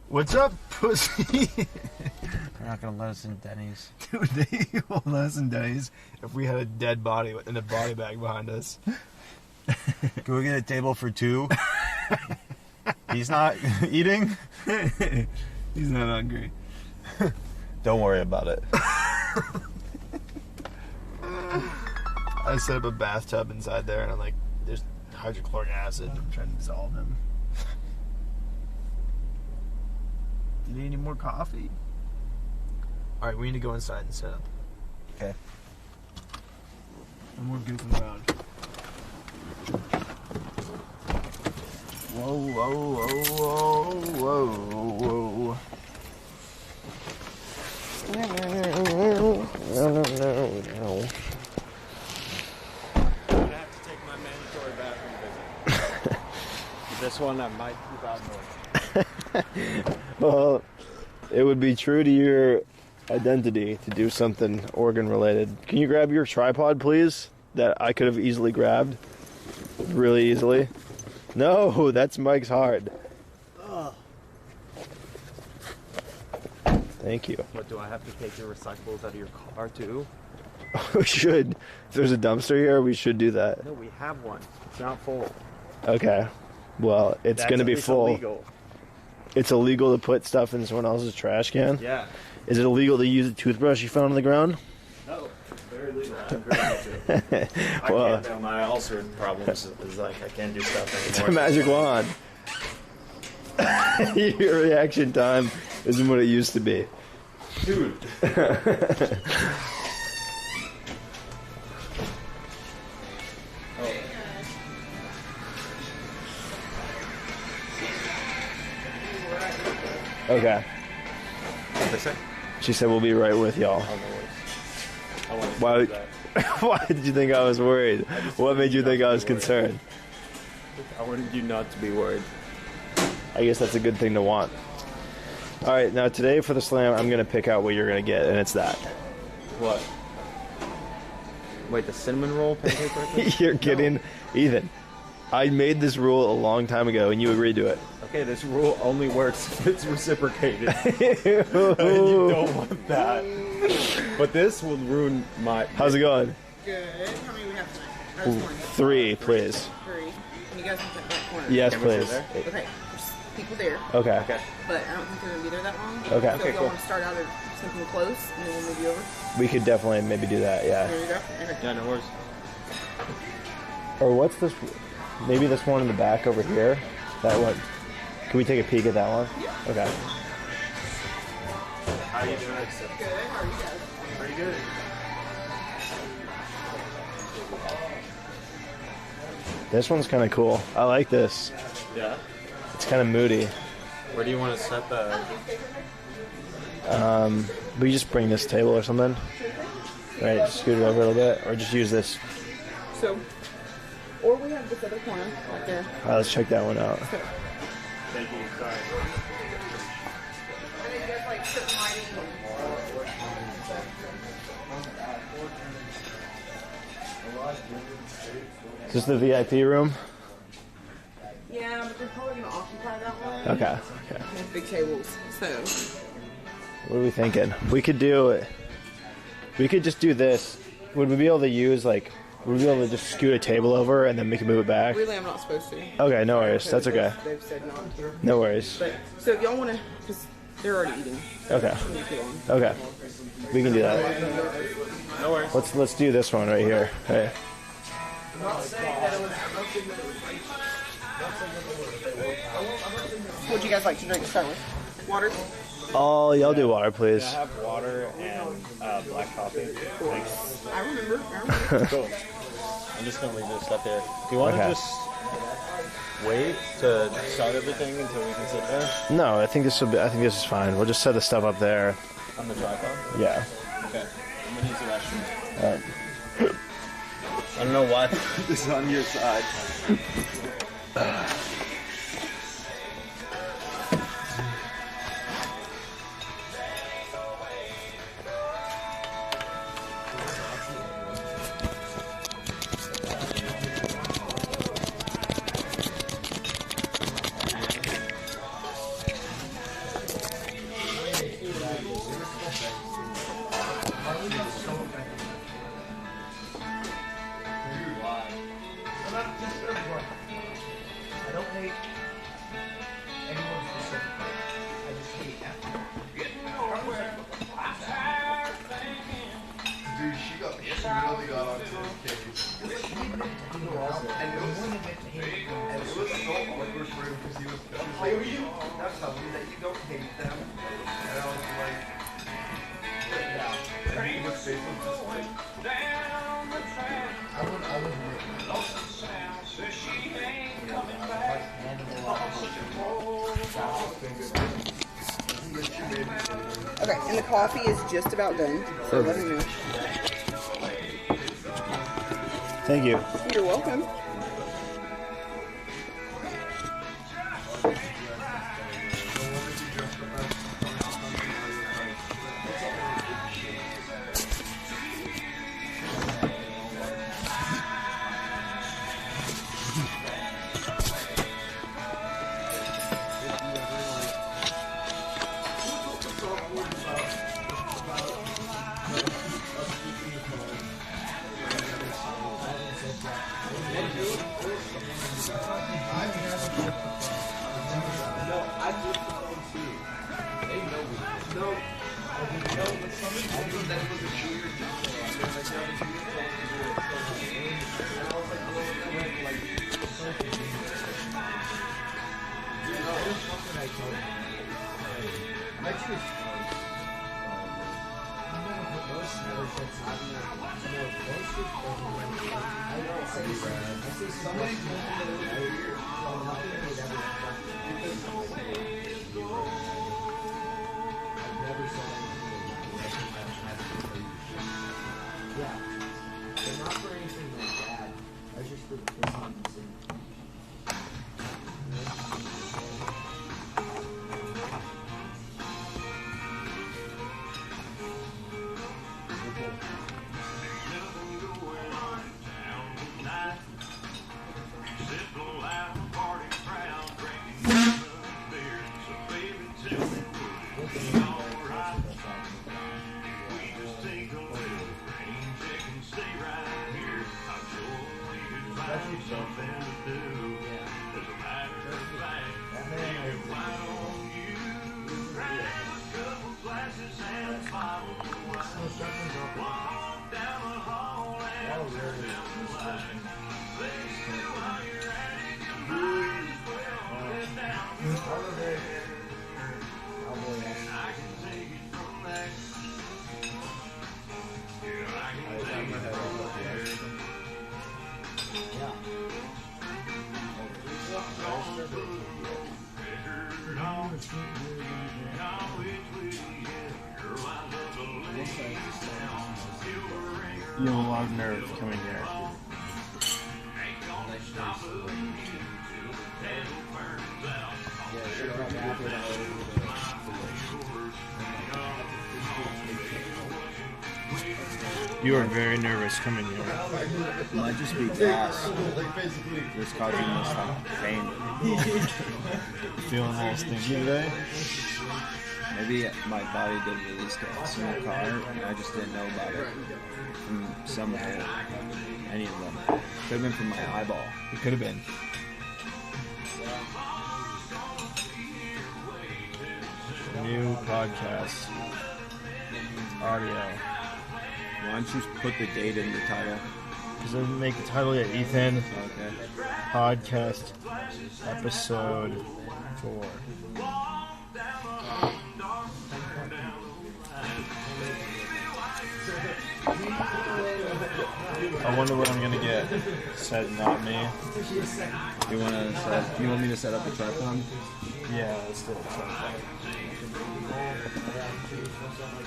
What's up, pussy? They're not gonna let us in Denny's. Dude, they will let us in Denny's if we had a dead body in a body bag behind us. Can we get a table for two? He's not eating? He's not hungry. Don't worry about it. I set up a bathtub inside there and I'm like, there's hydrochloric acid. I'm trying to dissolve him. Do you need any more coffee? Alright, we need to go inside and set up. Okay. And we're goofing around. Whoa, whoa, whoa, whoa, whoa, whoa. No. I'm gonna have to take my mandatory bathroom visit. This one I might keep out more. Well, it would be true to your identity to do something organ related. Can you grab your tripod, please? That I could have easily grabbed. Really easily. No, that's Mike's hard. Thank you. What, do I have to take your recyclables out of your car too? We should. If there's a dumpster here, we should do that. No, we have one. It's not full. Okay. Well, it's going to be full. Illegal. It's illegal to put stuff in someone else's trash can? Yeah. Is it illegal to use a toothbrush you found on the ground? No, it's very legal. I'm very legal. I can't. My ulcer problems is like I can't do stuff anymore. It's a magic wand. Your reaction time isn't what it used to be. Dude. Okay. What'd they say? She said we'll be right with y'all. Why? Why did you think I was worried? What made you think I was concerned? I wanted you not to be worried. I guess that's a good thing to want. Alright, now today for the slam, I'm going to pick out what you're going to get, and it's that. What? Wait, the cinnamon roll pancake breakfast? You're kidding? No. Ethan, I made this rule a long time ago, and you agreed to it. Okay, this rule only works if it's reciprocated. And you don't want that. But this will ruin my... How's it going? Good. How many we have tonight? 3, please. 3. And you guys want that back corner? Yes, Can please. Okay. There's people there. Okay. Okay. But I don't think they're going to be there that long. Okay. So Okay, if y'all cool. want to start out at something close, and then we'll move you over. We could definitely maybe do that, yeah. There you go. Okay. Yeah, no worries. Or what's this? Maybe this one in the back over here? That one. Can we take a peek at that one? Yeah. Okay. How are you doing? Good. How are you guys? Pretty good. This one's kind of cool. I like this. Yeah? It's kind of moody. Where do you want to set the... We just bring this table or something. Right, just scoot it over a little bit. Or just use this. So, or we have this other corner right there. Alright, let's check that one out. So. Thank you. Sorry. And then you guys like certain lighting. Is this the VIP room? Yeah, but they're probably going to occupy that one. Okay. Okay. There's big tables. So, What are we thinking? We could just do this. Would we be able to use like? Would we be able to just scoot a table over and then we can move it back? really, I'm not supposed to. Okay, no worries. That's okay. They've said not to. No worries. But, so if y'all want to, because they're already eating. Okay. Shouldn't be too long. Okay. We can do that. No worries. Let's do this one right here. Hey. What do you guys like to drink to start with? Water? Oh, y'all do water, please. I have water and black coffee. Thanks. I remember. Cool. I'm just gonna leave this stuff there. Do you want to Okay. just wait to start everything until we can sit there No, I think this is fine. We'll just set the stuff up there. on the tripod? Yeah. Okay. I'm gonna use the restroom. Alright. I don't know why this is on your side. tell me that you don't hate them. And I was like, yeah. And he was basically just like, Okay, and the coffee is just about done. So let me know. Thank you. You're welcome. You have a lot of nerve coming here. You are very nervous coming here. It might just be gas. This causing this pain. Feeling a little stinky today? Maybe my body did release gas in the car, and I just didn't know about it from some hole. Any of them. Could have been from my eyeball. It could have been. New podcast. Audio. Why don't you put the date in the title? Does it make the title yet, Ethan? Okay. Podcast episode 4. I wonder what I'm gonna get. Said not me. You want me to set up a tripod? Yeah, let's do it.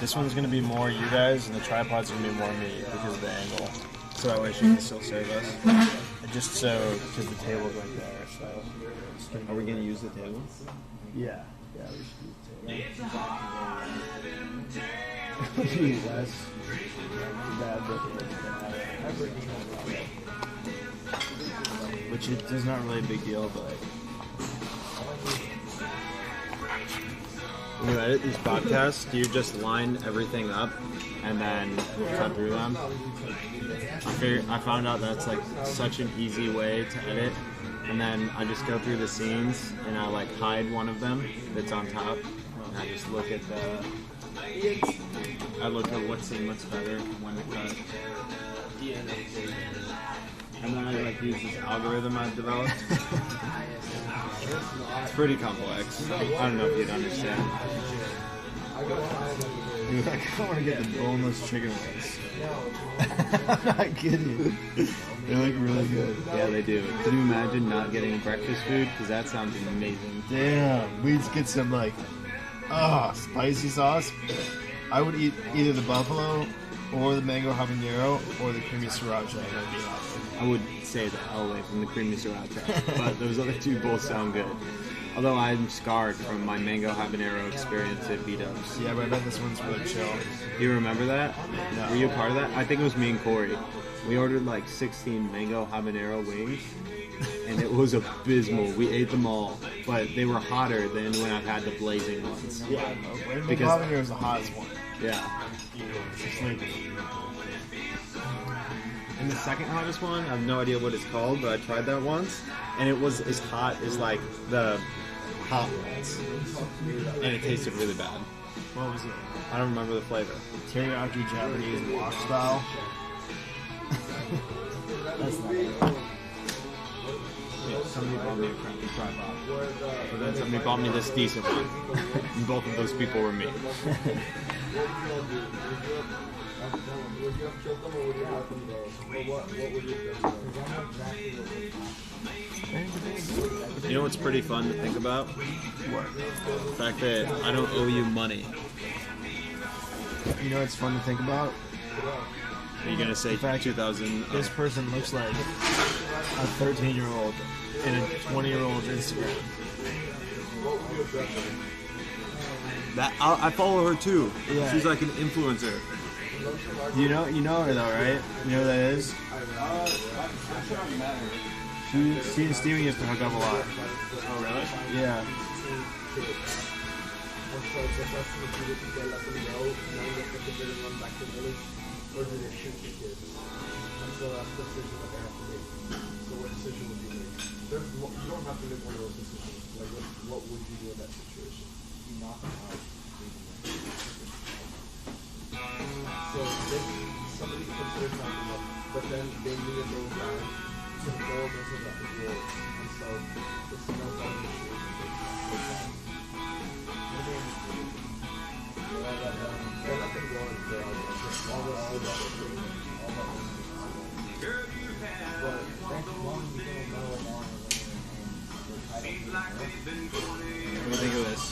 This one's gonna be more you guys, and the tripod's gonna be more me because of the angle. So that way she can still serve us. Just so, because the table's right there. So. Are we gonna use the table? Yeah. Yeah, we should use the table. Less bad which is not really a big deal, but When you edit these podcasts, do you just line everything up and then cut through them? I found out that's like such an easy way to edit. And then I just go through the scenes and I like hide one of them that's on top. And I just look at what scene looks better when it cuts. and then I like use this algorithm I've developed. It's pretty complex. I don't know if you'd understand. Dude, I kind of want to get the boneless chicken wings. I'm not kidding. They look really good. Yeah, they do. Can you imagine not getting breakfast food? Because that sounds amazing. Damn, we just get some like, spicy sauce. I would eat either the buffalo or the mango habanero or the creamy sriracha. That would be awesome. I would say the hell away from the creamy sriracha, but those other two both sound good. Although I'm scarred from my mango habanero experience at B-Dubs. Yeah, but I bet this one's really chill. You remember that? No. Were you a part of that? I think it was me and Corey. We ordered like 16 mango habanero wings, and it was abysmal. We ate them all, but they were hotter than when I've had the blazing ones. Yeah, mango Because- habanero is the hottest one. Yeah. It's just like, And the second hottest one, I have no idea what it's called, but I tried that once, and it was as hot as like the hot ones, and it tasted really bad. what was it? I don't remember the flavor. Teriyaki Japanese wok style. That's not it. Yeah, somebody bought me a crappy tripod, but then somebody bought me this decent one, and both of those people were me. You know what's pretty fun to think about? What? The fact that I don't owe you money. You know what's fun to think about? Are you gonna say 2000? This person looks like a 13-year-old in a 20-year-old's Instagram. That I follow her too. Yeah. She's like an influencer. You know her though, right? You know who that is? She and Steven used to hook up a lot. Oh really? Yeah. What do you think of this?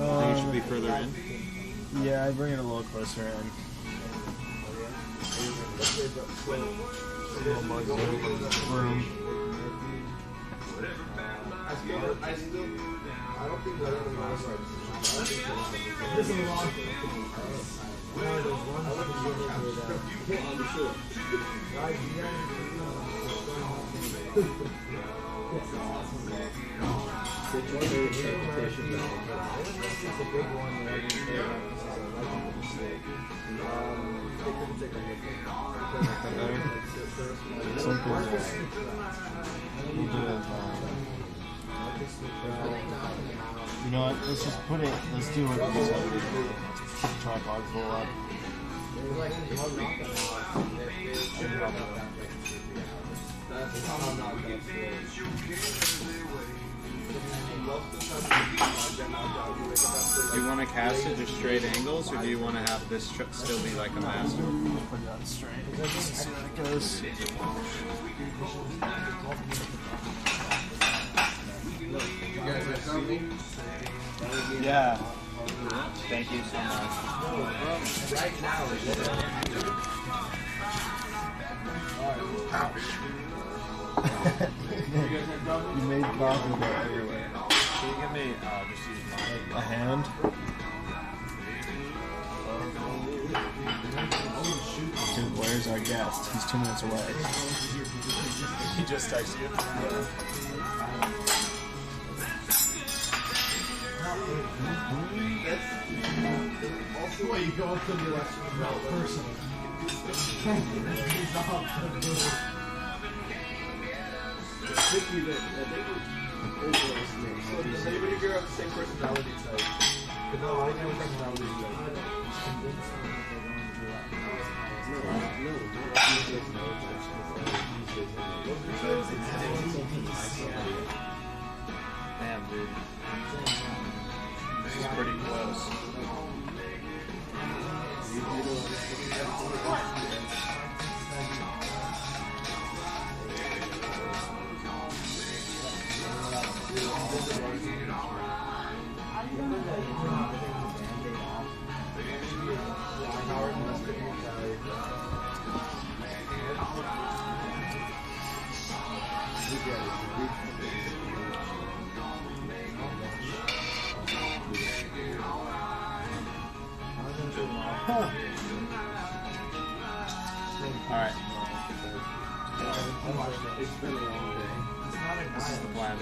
I think it should be further in. Yeah, I'd bring it a little closer in. Room. You know what? Let's just put it. Let's do what we said. Tripod full up. Do you want to cast it just straight angles, or do you want to have this still be like a master? Put it on straight. Just see how it goes. Yeah. Thank you so much. You made coffee go everywhere. Can you give me just use mine? A hand. Dude, where's our guest? He's 2 minutes away. He just texted you. Also, you go up to the person. Does anybody here have the same personality type? Because a lot of people personality type. Damn, dude. This is pretty close. Alright. This is the plan.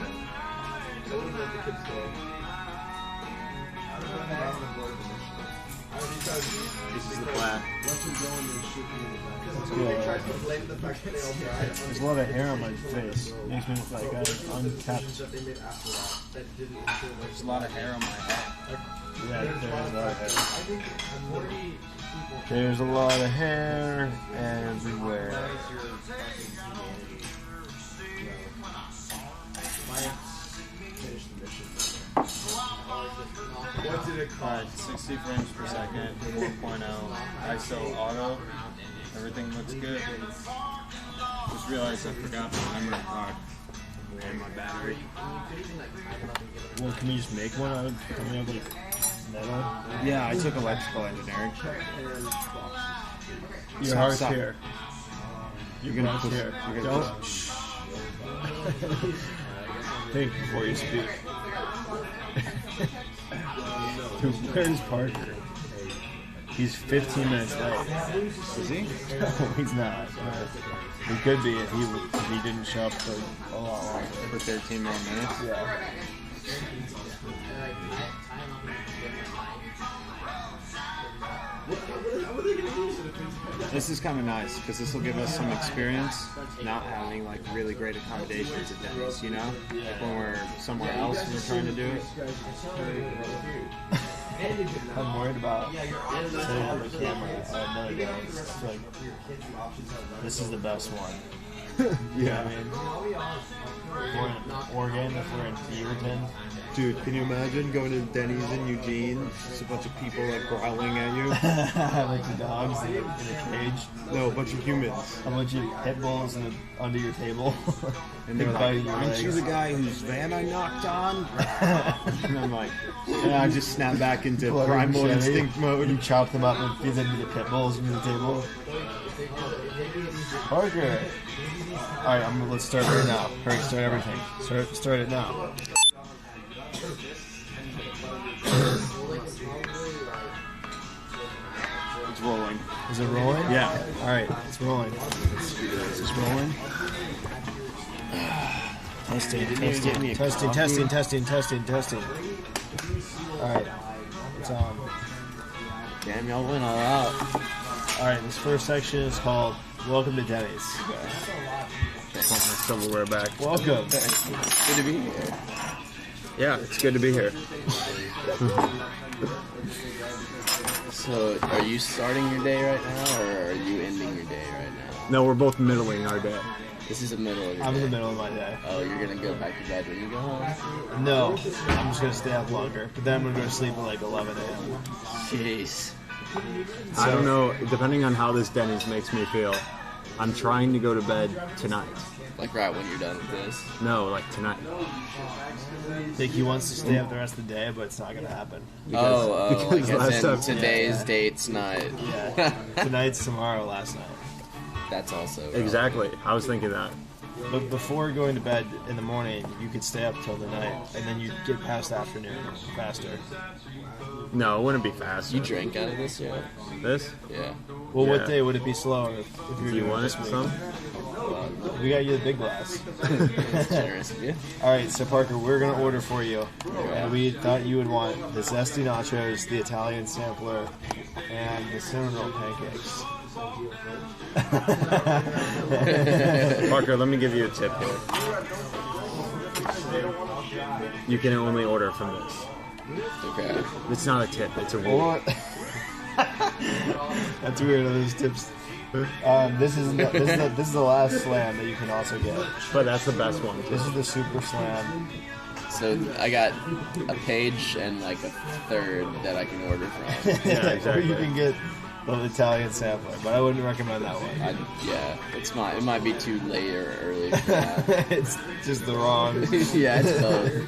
This is the plan. There's a lot of hair on my face. Makes me look like I'm unkept. There's a lot of hair on my head. Yeah, there's a lot of hair. There's a lot of hair everywhere. Alright, 60 frames per second, 4.0, ISO auto, everything looks good. Just realized I forgot my memory card and my battery. Well, can we just make one out of like metal? Yeah, I took electrical engineering. Your heart's here. Your heart's here. Don't. Think before you speak. Dude, where's Parker? He's 15 minutes late. Is he? No, he's not. He could be if he didn't show up for a lot longer. For 13 more minutes? Yeah. This is kind of nice because this will give us some experience not having like really great accommodations at Denny's, you know? Like when we're somewhere else and we're trying to do it. I'm worried about setting up a camera at another day. It's like, this is the best one. Yeah. I mean, if we're in Oregon, if we're in Beaverton. Dude, can you imagine going to Denny's in Eugene? Just a bunch of people like growling at you. Like the dogs in a cage. No, a bunch of humans. A bunch of pit bulls under your table. And they're like, biting your aren't you legs. the guy whose van I knocked on? And I'm like, and I just snap back into Pulling primal machete. instinct mode. You chop them up and feed them to the pit bulls under the table. Parker! Alright, let's start right now. Hurry, start everything. Start it now. It's rolling. Is it rolling? Yeah. Alright, it's rolling. Is this rolling? Testing. Alright, it's on. Damn, y'all went all out. Alright, this first section is called Welcome to Denny's. Put my silverware back. Welcome. Good to be here. Yeah, it's good to be here. So, are you starting your day right now, or are you ending your day right now? No, we're both middling our day. This is the middle of your I'm day. in the middle of my day. Oh, you're gonna go back to bed when you go home? No, I'm just gonna stay up longer. But then I'm gonna go to sleep at like 11 a.m. Jeez. I don't know, depending on how this Denny's makes me feel, I'm trying to go to bed tonight. Like right when you're done with this? No, like tonight. I think he wants to stay up the rest of the day, but it's not gonna happen. Like because last as in time- today's date's not... Yeah, tonight's tomorrow, last night. That's also... Exactly. I was thinking that. But before going to bed in the morning, you could stay up till the night, and then you get past afternoon faster. No, it wouldn't be fast. You drank out of this yet? This? Yeah. Well, Yeah. what day would it be slower if you were Do you doing want this it? week? Some? We got you the big glass. That's generous of you. All right, so Parker, we're gonna order for you, and we thought you would want the zesty nachos, the Italian sampler, and the cinnamon roll pancakes. Parker, let me give you a tip here. You can only order from this. Okay. It's not a tip, it's a rule. What? That's weird. Are those tips This is the last slam that you can also get. But that's the best one. This is the super slam. So I got a page and like a third that I can order from. Yeah, Or exactly. you can get the Italian sampler, but I wouldn't recommend that one. It might be too late or early for that. It's just the wrong. Yeah, it's both.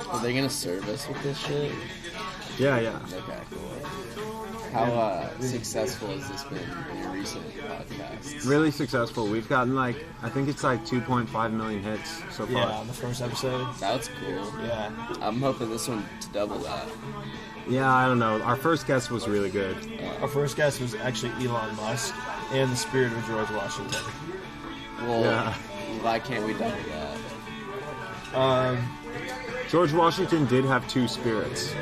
Are they gonna serve us with this shit? Yeah, yeah. Okay, cool. How successful has this been in your recent podcasts? Really successful. We've gotten like, I think it's like 2.5 million hits so far. Yeah, on the first episode. That's cool. Yeah. I'm hoping this one to double that. Yeah, I don't know. Our first guest was really good. Our first guest was actually Elon Musk and the spirit of George Washington. Well, Yeah. why can't we double that? George Washington did have two spirits.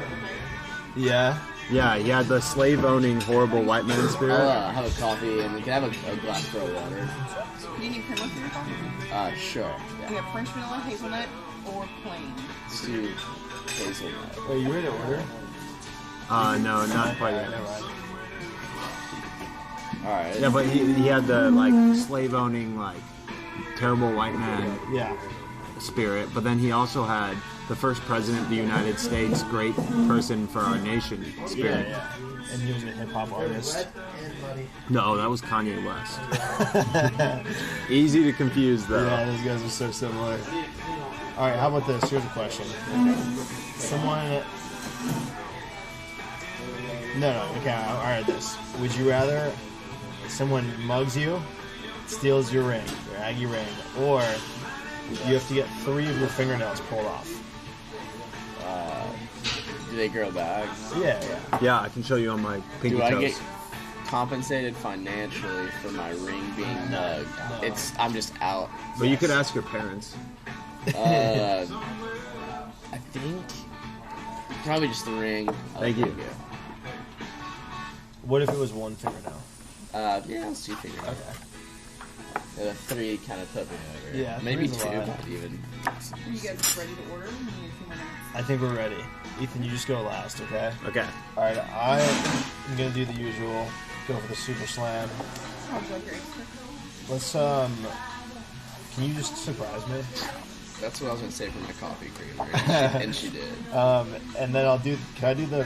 Yeah. Yeah, he had the slave-owning, horrible white man spirit. I'll have a coffee and we can have a glass for water. Do you need cream for your coffee? Sure. We have French vanilla, hazelnut, or plain. Let's do hazelnut. Wait, you ready to order? No, not quite yet. Never mind. Alright. Yeah, but he had the like slave-owning, like terrible white man Yeah. spirit, but then he also had the first president of the United States, great person for our nation spirit. Yeah. And he was a hip hop artist. No, that was Kanye West. Easy to confuse though. Yeah, those guys are so similar. All right, how about this? Here's a question. Someone. No. Okay, all right. This. Would you rather someone mugs you, steals your ring, your Aggie ring, or you have to get 3 of your fingernails pulled off? Do they grow back? Yeah. Yeah, I can show you on my pinky Do toes. I get compensated financially for my ring being mugged? I'm just out. But you could ask your parents. I think probably just the ring. Thank you. What if it was 1 fingernail? Yeah, let's do figure out. Okay. 3 kind of put me over. Yeah, maybe 3's 2 a lot. even. Are you guys ready to order? You need a few more minutes. I think we're ready. Ethan, you just go last, okay? Okay. All right, I'm gonna do the usual. Go for the super slam. How would you like your eggs cooked? Let's Can you just surprise me? That's what I was gonna say for my coffee creamer, and she did. And then I'll do. Can I do the?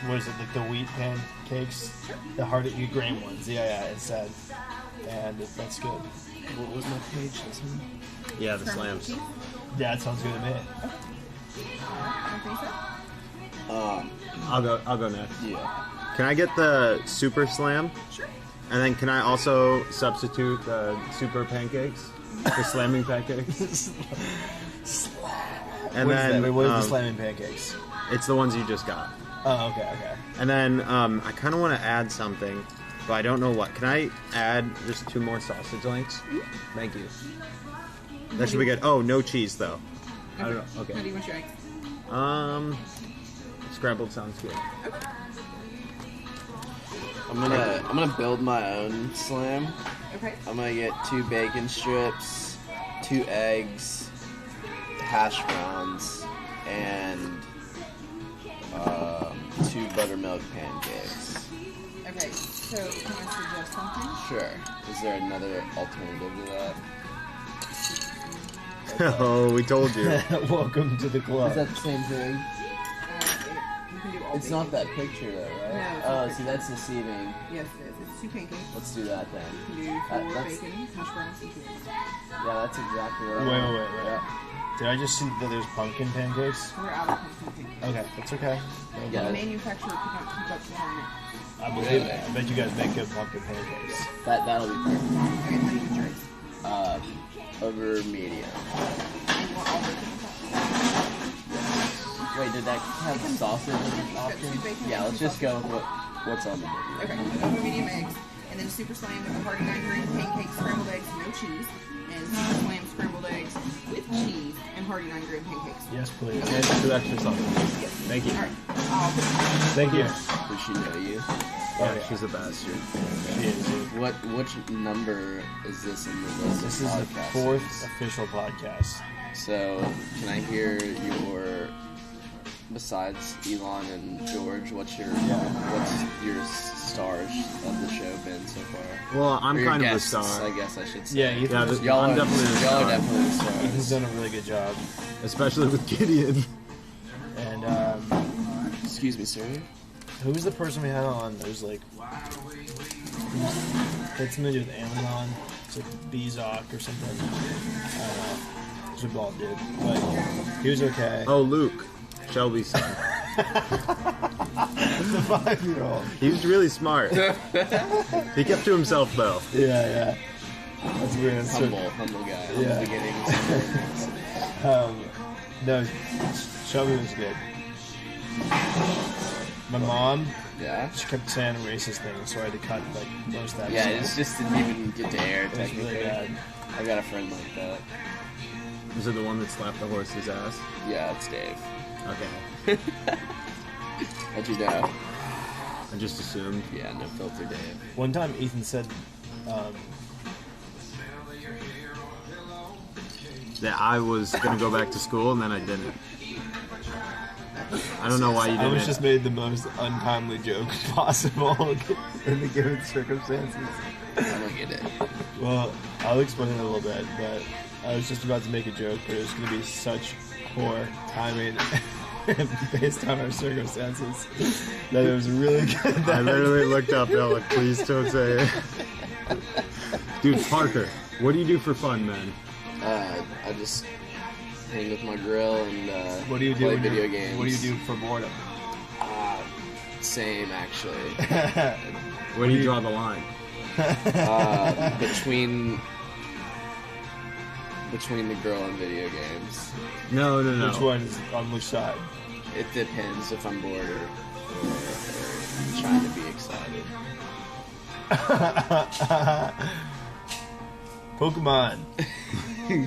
What is it? Like the wheat pancakes, the hard to eat grain ones. Yeah, instead. And that's good. What was my page? This one? Yeah, the slams. Yeah, that sounds good to me. I'll go next. Yeah. Can I get the super slam? Sure. And then can I also substitute the super pancakes? The slamming pancakes? And What is then that? What is the slamming pancakes? it's the ones you just got. Oh, okay. And then I kind of want to add something, but I don't know what. Can I add just 2 more sausage links? Thank you. That should be good. Oh, no cheese though. I don't know. How do Okay. you want your eggs? Scrambled sounds good. I'm gonna build my own slam. Okay. I'm gonna get 2 bacon strips, 2 eggs, hash browns, and 2 buttermilk pancakes. Okay, so can I suggest something? Sure. Is there another alternative to that? Oh, we told you. Welcome to the club. Is that the same thing? You can do all It's not that picture though, right? No, it's Oh, not see, that's deceiving. Yes, it is. It's 2 pancakes. Let's do that then. You can do 4 that's- bacon, hash browns, and 2 eggs. Yeah, that's exactly what I Wait. want. Yeah. Did I just see that there's pumpkin pancakes? We're out of pumpkin pancakes. Okay, that's okay. Yeah. The manufacturer could not keep up with our mix. I believe it. I bet you guys make good pumpkin pancakes. That'll be perfect. Okay, how do you want your eggs? Over medium. And you want all bacon on top? Wait, did that have sausage option? bacon Yeah, and let's 2 just go with what's on the menu. Okay, over medium eggs. And then super slam with the hearty 9 green pancakes, scrambled eggs, no cheese. And super slam scrambled eggs with cheese and hearty 9 green pancakes. Yes, please. And 2 extra sausage. Yes. Thank you. All right. I'll put Thank you. Does she know you? Yeah, she's the best. Which number is this in the list? This of is the podcasts? 4th official podcast. So, can I hear your besides Elon and George, what's your stars of the show been so far? Well, I'm Or your kind of a guests, star. I guess I should say. Yeah, Ethan, I'm definitely the y'all star. are definitely the Ethan's stars. done a really good job. Especially with Gideon. And Excuse me, sir. who was the person we had on? There's like, had something to do with Amazon. It's like Bezok or something. I don't know. It's a bald dude, but he was okay. Oh, Luke. Shelby's son. The 5-year-old. He was really smart. He kept to himself, though. Yeah. That's weird. That's so- Humble guy. Yeah. Beginning. No, Shelby was good. My mom, Yeah. she kept saying racist things, so I had to cut like most of that. Yeah, stuff. it just didn't even get to air It was technically. really bad. I got a friend like that. Was it the one that slapped the horse's ass? Yeah, it's Dave. Okay. How'd you know? I just assumed. Yeah, no filter Dave. One time, Ethan said, That I was going to go back to school, and then I didn't. I don't know why you I didn't. was just made the most untimely joke possible in the given circumstances. I don't get it. Well, I'll explain it a little bit, but I was just about to make a joke, but it was going to be such poor timing based on our circumstances that it was really good. I literally looked up, and I was like, please don't say it. Dude, Parker, what do you do for fun, man? I just hang with my grill and What do you do? play when video you're- games. What do you do for boredom? Same, actually. Where do you draw the line? Between the grill and video games. No. Which one is on which side? It depends if I'm bored or trying to be excited. Pokemon.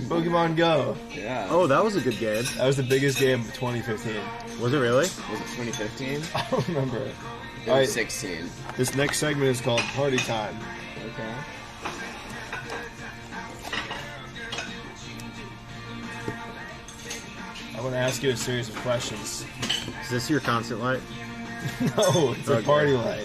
Pokemon Go. Yeah. Oh, that was a good game. That was the biggest game of 2015. Was it really? Was it 2015? I don't remember. It was Alright, 16. this next segment is called Party Time. Okay. I want to ask you a series of questions. Is this your constant light? No, it's a Okay. party light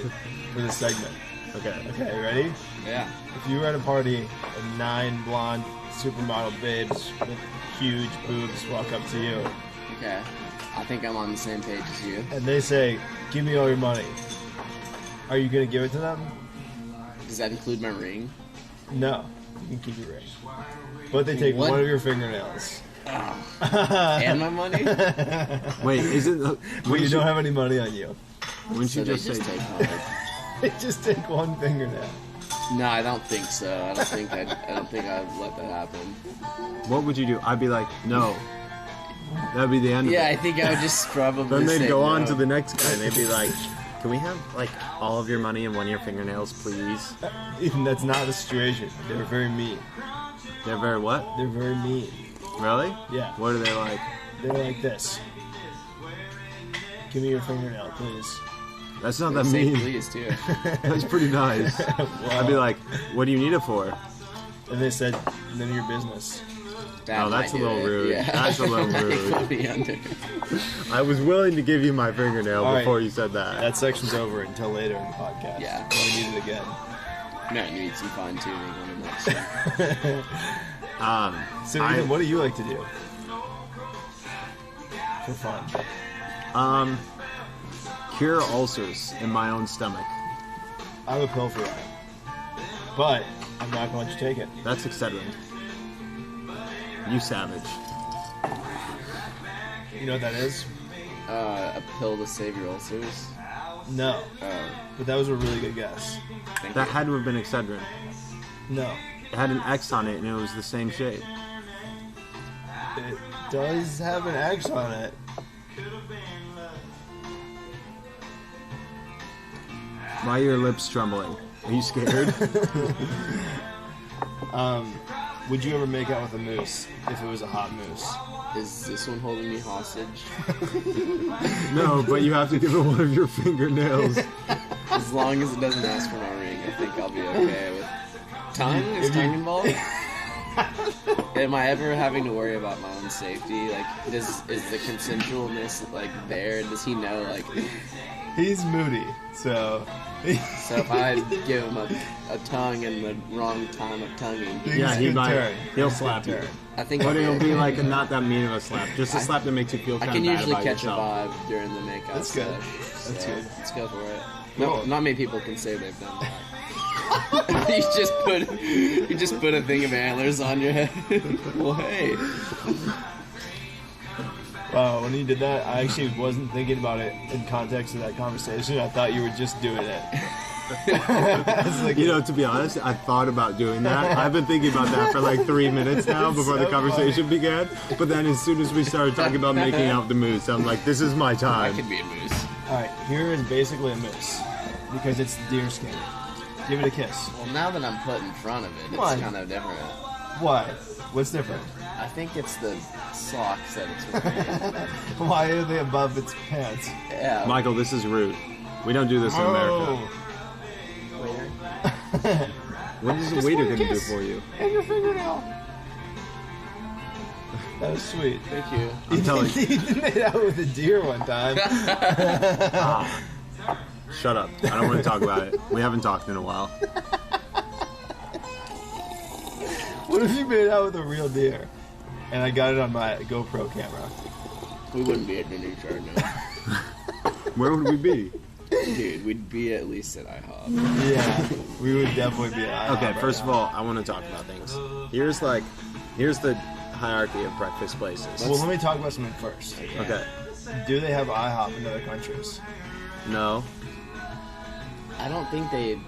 for this segment. Okay. Okay, ready? Yeah. If you were at a party and 9 blonde supermodel babes with huge boobs walk up to you Okay. I think I'm on the same page as you. and they say, "Give me all your money," are you going to give it to them? Does that include my ring? No, you can keep your ring. But they take What? one of your fingernails. And my money? Wait, is it? But you don't have any money on you. Wouldn't So you they just just say? take mine. They just take one fingernail. No, I don't think so. I don't think I'd let that happen. What would you do? I'd be like, no. That'd be the end Yeah, I of it. think I would just probably Then they'd say go on no. to the next guy, and they'd be like, can we have like all of your money and one of your fingernails, please? Ethan, that's not the situation. They're very mean. They're very what? They're very mean. Really? Yeah. What are they like? They're like this. Give me your fingernail, please. That's not They that say mean. please too. That's pretty nice. I'd be like, what do you need it for? And they said, none of your business. That Oh, that's might a do little it. rude. Yeah. That's a little rude. Put me under. I was willing to give you my fingernail All right. before you said that. That section's over until later in the podcast. Yeah. When we need it again. No, it needs some fine tuning on the next one. So, I- Ethan, what do you like to do? For fun. Cure ulcers in my own stomach. I'm a pill for that. But I'm not going to let you take it. That's Excedrin. You savage. You know what that is? A pill to save your ulcers. No. Oh, But that was a really good guess. thank That you. had to have been Excedrin. No. It had an X on it and it was the same shape. It does have an X on it. Why are your lips trembling? Are you scared? Would you ever make out with a moose if it was a hot moose? Is this one holding me hostage? No, but you have to give it one of your fingernails. As long as it doesn't ask for my ring, I think I'll be okay with. Tongue? Is tongue involved? Am I ever having to worry about my own safety? Like, is the consensualness like there? Does he know like? He's moody, so. So if I give him a tongue in the wrong time of tonguing, Yeah, he might. He'll slap you. I think. But it'll be like not that mean of a slap. Just a slap that makes you feel I kind can of bad usually about catch yourself. a vibe during the makeout. That's good. Stuff, That's so good. Let's go for it. Cool. No, not many people can say they've done that. you just put a thing of antlers on your head. Well, hey. Wow, when you did that, I actually wasn't thinking about it in context of that conversation. I thought you were just doing it. I was like, You know, to be honest, I thought about doing that. I've been thinking about that for like 3 minutes now before the so conversation began. But then as soon as we started talking about making out the moose, I'm like, this is my I time. could be a moose. Alright, here is basically a moose. Because it's deer skin. Give it a kiss. Well, now that I'm put in front of it, Why? it's kind of different. Why? What's different? I think it's the socks that it's wearing. Why are they above its pants? Yeah. Michael, this is rude. We don't do this in America. What is the waiter going to do for you? And your fingernail. That was sweet. Thank you. I'm telling you. He made out with a deer one time. Shut up. I don't want to talk about it. We haven't talked in a while. What if you made out with a real deer? And I got it on my GoPro camera. We wouldn't be at Denny right now. Where would we be? Dude, we'd be at least at IHOP. Yeah, we would definitely be at IHOP Okay, right first of now. all, I want to talk about things. Here's the hierarchy of breakfast places. Well, let me talk about something first. Okay. Do they have IHOP in other countries? No. I don't think they.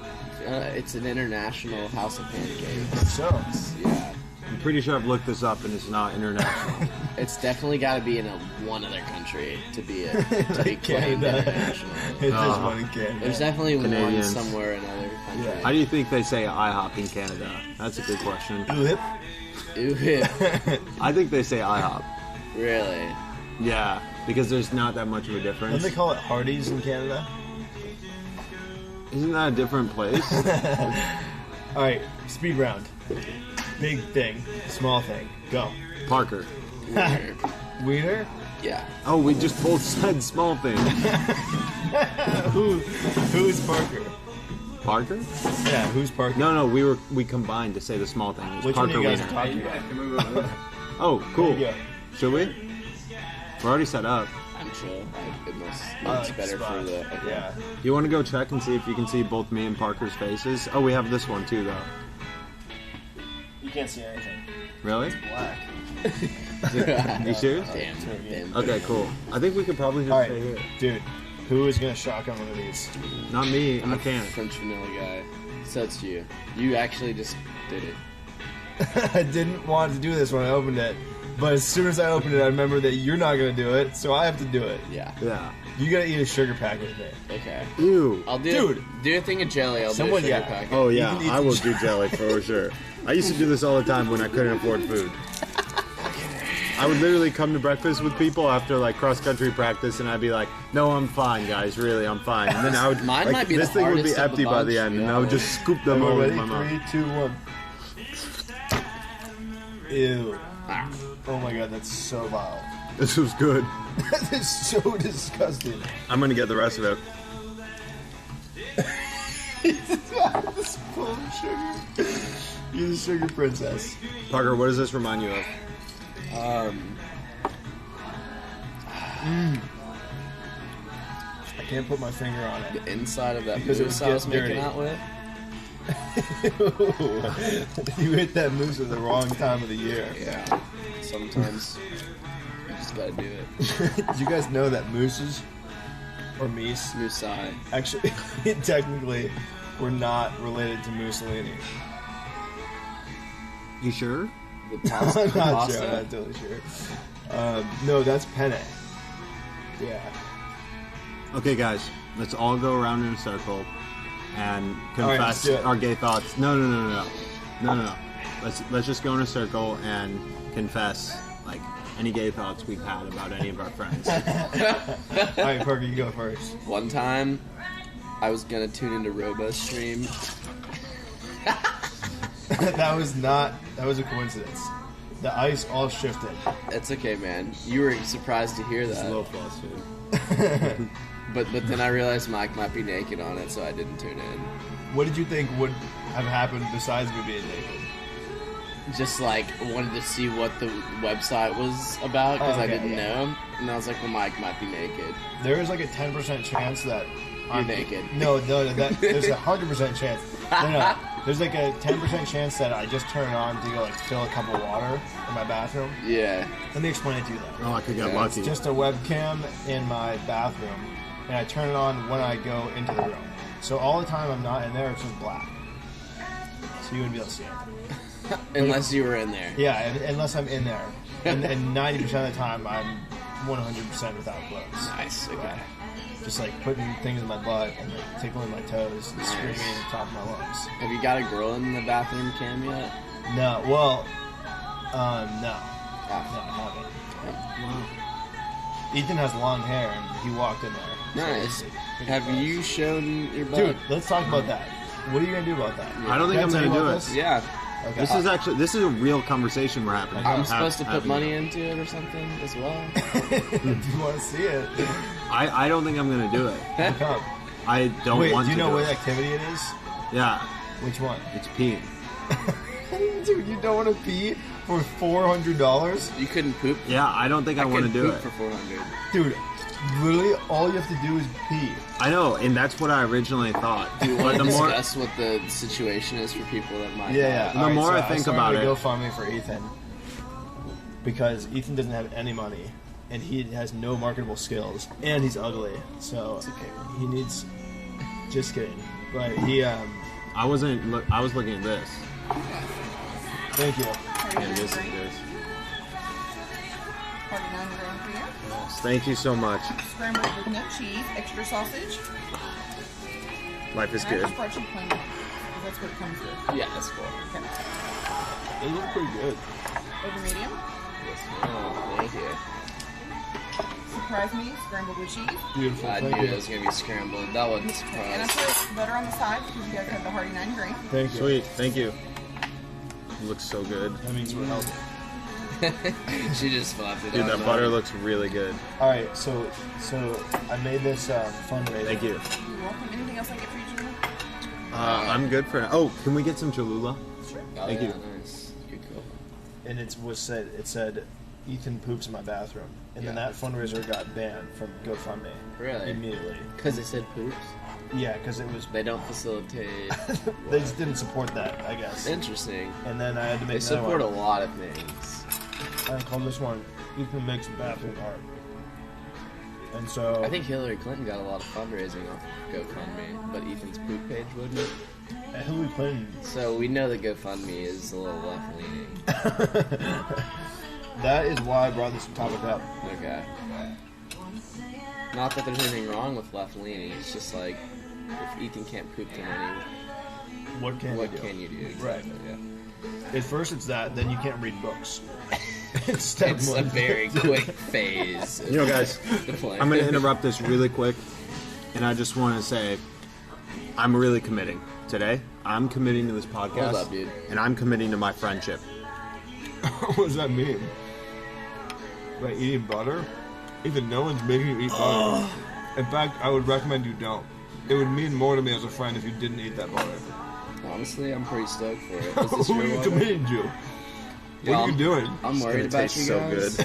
It's an international house of pancakes. So, Yeah. I'm pretty sure I've looked this up and it's not international. It's definitely got to be in one other country to be claimed Canada. international. It's just one in Canada. There's definitely Canadians. one somewhere in other countries. How do you think they say IHOP in Canada? That's a good question. Lip? Ooh, yeah. I think they say IHOP. Really? Yeah, because there's not that much of a Don't difference. they call it Hardee's in Canada? Isn't that a different place? Alright, speed round. Big thing, small thing. Go. Parker. Weird. Wiener? Yeah. Oh, we just both said small thing. Who's Parker? Parker? Yeah, who's Parker? No, we combined to say the small thing. It was Which Parker one are you guys Wiener. talking about? Oh, cool. There you Should we? We're already set up. I'm chill. It's like better spot. for the. Yeah. Do you want to go check and see if you can see both me and Parker's faces? Oh, we have this one too, though. You can't see anything. Really? Black. You serious? Damn. Okay, cool. I think we could probably just Alright, stay here. dude. Who is gonna shotgun one of these? Not me. I'm I a can't. French vanilla guy. So it's you. You actually just did it. I didn't want to do this when I opened it, but as soon as I opened it, I remember that you're not gonna do it, so I have to do it. Yeah. Yeah. You gotta eat a sugar pack with me. Okay. Ew. I'll do. Dude. Do a thing of jelly. I'll Someone- do a sugar yeah. packet. Oh You yeah, can eat I some will do jelly for sure. I used to do this all the time when I couldn't afford food. I would literally come to breakfast with people after like cross country practice, and I'd be like, "No, I'm fine, guys. Really, I'm fine." And then I would Mine like, might be this the thing would be hardest of the empty by the bunch, end, to be and I would honest. just scoop them all Ready? in my mouth. 3, 2, 1. Ew. Ah. Oh my god, that's so vile. This was good. That is so disgusting. I'm gonna get the rest of it. This full of sugar. You're the sugar princess. Parker, what does this remind you of? I can't put my finger on it. The inside of that Because it moose I was gets dirty. making out with. You hit that moose at the wrong time of the year. Yeah. Sometimes you just gotta do it. Did you guys know that mooses, or meese, Moose eye. actually, technically, were not related to Mussolini? You sure? The pasta. I'm the not pasta. sure. I'm not totally sure. No, that's penne. Yeah. Okay, guys, let's all go around in a circle and right, let's confess do it. our gay thoughts. No. Let's just go in a circle and confess like any gay thoughts we've had about any of our friends. All right, Parker, you go first. One time, I was gonna tune into Livestream. That was a coincidence. The ice all shifted. It's okay, man. You were surprised to hear It's that. low flustered. But then I realized Mike might be naked on it, so I didn't tune in. What did you think would have happened besides me being naked? Just like wanted to see what the website was about because I didn't know, and I was like, well, Mike might be naked. There is like a 10% chance that I'm naked. No, that there's a 100% chance. No, there's like a 10% chance that I just turn it on to go like fill a cup of water in my bathroom. Yeah. Let me explain it to you though. Oh, I could get Yeah, lucky. It's just a webcam in my bathroom, and I turn it on when I go into the room. So all the time I'm not in there, it's just black. So you wouldn't be able to see it. Unless you were in there. Yeah, unless I'm in there. And 90% of the time, I'm 100% without clothes. Nice. Okay. Yeah. Just like putting things in my butt and like tickling my toes and screaming at the top of my lungs. Have you got a girl in the bathroom cam yet? No, well, no. Oh. No, I haven't. Ethan has long hair and he walked in there. Nice. So Have you shown your butt? Dude, let's talk about that. What are you gonna do about that? I don't think Can I'm tell gonna you do about it. this? Yeah. Okay. This is a real conversation we're having. I'm supposed to put money into it or something as well. If you want to see it, I don't think I'm gonna do it. come. I don't Wait, want do you to know do what it. activity it is? Yeah, Which one? it's peeing. Dude, you don't want to pee for $400? You couldn't poop. Yeah, I don't think I want to couldn't do poop it. for 400. Dude, literally all you have to do is pee. I know, and that's what I originally thought. Do you But want to the more, discuss what the situation is for people that might? Yeah. The more I think about it- GoFundMe for Ethan because Ethan doesn't have any money and he has no marketable skills and he's ugly, so he needs. Just kidding, but he. I was looking at this. Thank you. And this is this. 49 gram for you. Thank you so much. Scrambled with no cheese, extra sausage. Life is And I good. just brought you plain because that's what it comes with. Yeah, that's cool. Okay. They look pretty good. Over medium. Yes, ma'am. Thank you. Surprise me, scrambled with cheese. Beautiful. I Thank knew you. it was gonna be scrambled. That wasn't a And I surprise. put butter on the side because you guys have the Hardy 9 grain. Thank you. Sweet, thank you. It looks so good. That means we're healthy. She just slapped it Dude, on that there. butter looks really good. All right, so I made this fundraiser. Thank you. You're welcome. Anything else I get for you, Jimmy? I'm good for now. Oh, can we get some Cholula? Sure. Oh, Thank yeah, you. Nice. Good call. And it said Ethan poops in my bathroom, and then Yeah. that fundraiser got banned from GoFundMe Really? immediately. Because they said poops. Yeah, because it was They don't facilitate. they just didn't support that, I guess. Interesting. And then I had to They make another support a one. lot of things. I called this one Ethan makes bathroom art. And so I think Hillary Clinton got a lot of fundraising off GoFundMe, but Ethan's poop page wouldn't. Hillary Clinton. So we know that GoFundMe is a little left leaning. That is why I brought this topic up. Okay. Not that there's anything wrong with left leaning. It's just like if Ethan can't poop too many, What can what you do? can you do? Right. Yeah. At first it's that, then you can't read books. It's step It's a one. very quick phase. You know, guys, The plan. I'm going to interrupt this really quick, and I just want to say I'm really committing. Today, I'm committing to this podcast. Hold up, dude. And I'm committing to my friendship. What does that mean? By eating butter? Even no one's making you eat butter. In fact, I would recommend you don't. It would mean more to me as a friend if you didn't eat that butter. Honestly, I'm pretty stoked for it. Is this Who are your you water? committing to? What are you doing? I'm worried gonna about taste you so guys.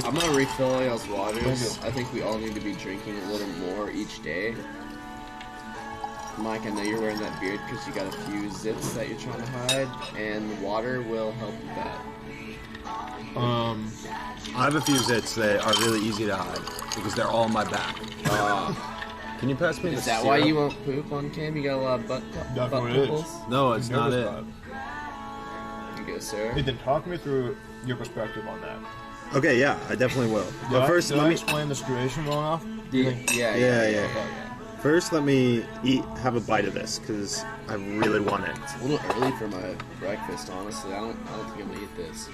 I'm gonna refill all y'all's waters. Thank I think we all need to be drinking a little more each day. Mike, I know you're wearing that beard because you got a few zits that you're trying to hide, and water will help with that. I have a few zits that are really easy to hide because they're all on my back. Can you pass me the Is that syrup? why you won't poop on cam? You got a lot of butt That's what it is. pimples? No, it's not it. You go, sir. Ethan, talk me through your perspective on that. Okay, yeah, I definitely will. But first, did let I me. explain the situation well enough? Yeah. First, let me have a bite of this because I really want it. It's a little early for my breakfast, honestly. I don't think I'm gonna eat this.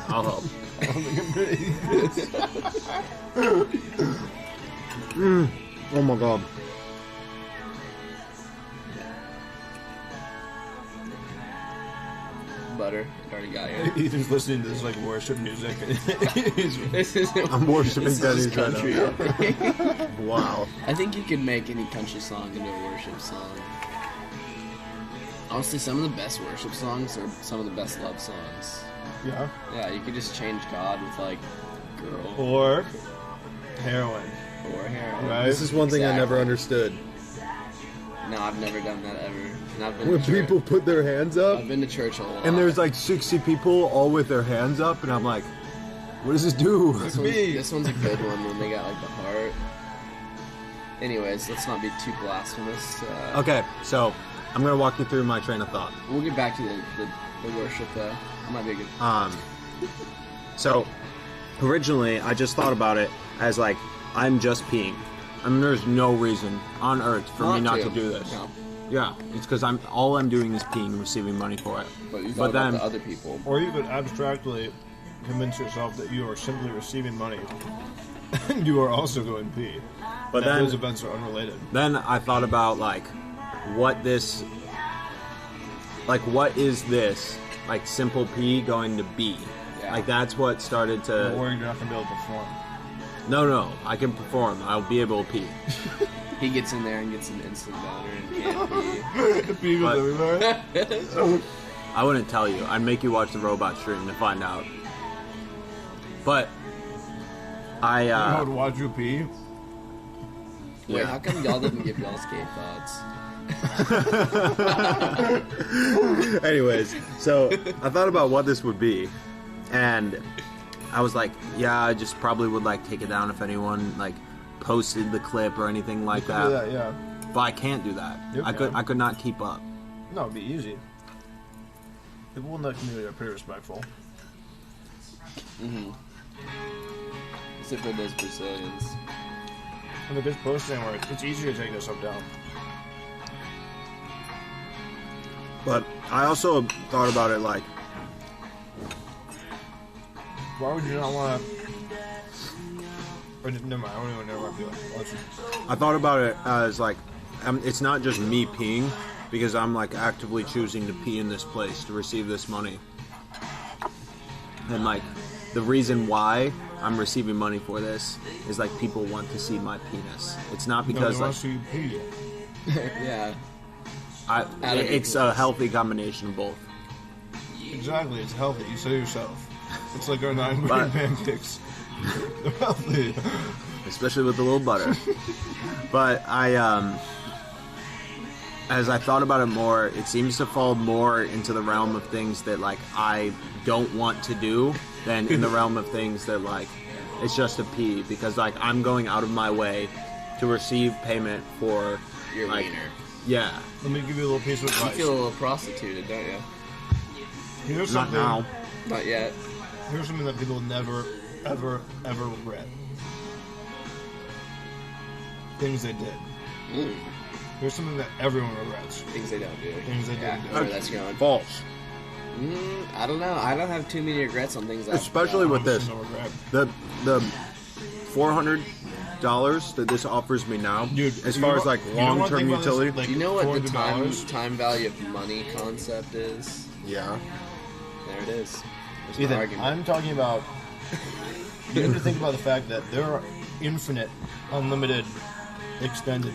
I'll help. I don't think I'm gonna eat this. Oh my god. butter. Already got you. Ethan's listening to this like worship music. This is I'm worshiping this is Denny's right country. now. I think. Wow. I think you could make any country song into a worship song. Honestly, some of the best worship songs are some of the best love songs. Yeah. Yeah, you could just change God with like girl Or heroin. or heroin. Right. This is one thing I never Exactly. understood. No, I've never done that ever. And I've been When to church. people put their hands up, I've been to church a lot. and there's like 60 people all with their hands up, and I'm like, what does this do? this one's a good one when they got like the heart. Anyways, let's not be too blasphemous. Okay, so I'm gonna walk you through my train of thought. We'll get back to the worship though. That might be a good. So originally I just thought about it as like I'm just peeing. I mean, there's no reason on earth for me not to do this. No, Yeah, it's because all I'm doing is peeing and receiving money for it. but you thought about then the other people. Or you could abstractly convince yourself that you are simply receiving money and you are also going pee. But That then those events are unrelated. Then I thought about like what is this like simple P going to be? Yeah. Like that's what started to. Or you're not going to be able to perform. No, I can perform. I'll be able to pee. He gets in there and gets an instant boner and can't pee. But- everywhere. I wouldn't tell you. I'd make you watch the robot stream to find out. But I I would watch you pee. Wait, Yeah. how come y'all didn't give y'all's gay thoughts? Anyways, so I thought about what this would be, and I was like, yeah, I just probably would like take it down if anyone like posted the clip or anything like that. Yeah. But I can't do that. You I can. could not keep up. No, it'd be easy. People in that community are pretty respectful. Except for those Brazilians. And if it's posting where it's easier to take this stuff down. But I also thought about it like, Why would you not want to? Or never mind. I don't even know what I feel like. I thought about it as like, it's not just me peeing, because I'm like actively choosing to pee in this place to receive this money. And like, the reason why I'm receiving money for this is like people want to see my penis. It's not because Nobody like wants to pee. Yeah. it's a healthy combination of both. Exactly, it's healthy. You say yourself. It's like our 9 But- green pancakes. They're healthy. Especially with a little butter. But as I thought about it more, it seems to fall more into the realm of things that like I don't want to do than in the realm of things that like it's just a pee, because like I'm going out of my way to receive payment for Your like, wiener. yeah, Let me give you a little piece of You advice. feel a little prostituted, don't you? Here's not something. now. Not yet. Here's something that people never, ever, ever regret. Things they did. Here's something that everyone regrets. Things they don't do. Things they Yeah, didn't do. where that's going. False. I don't know. I don't have too many regrets on things. Especially with this. No regret. The $400 that this offers me now, Dude, as you far know as like what- you know what I long-term think about this, utility, like, You know what the $400? time value of money concept is? yeah. There it is. There's no Ethan, argument. I'm talking about. You have to think about the fact that there are infinite, unlimited, extended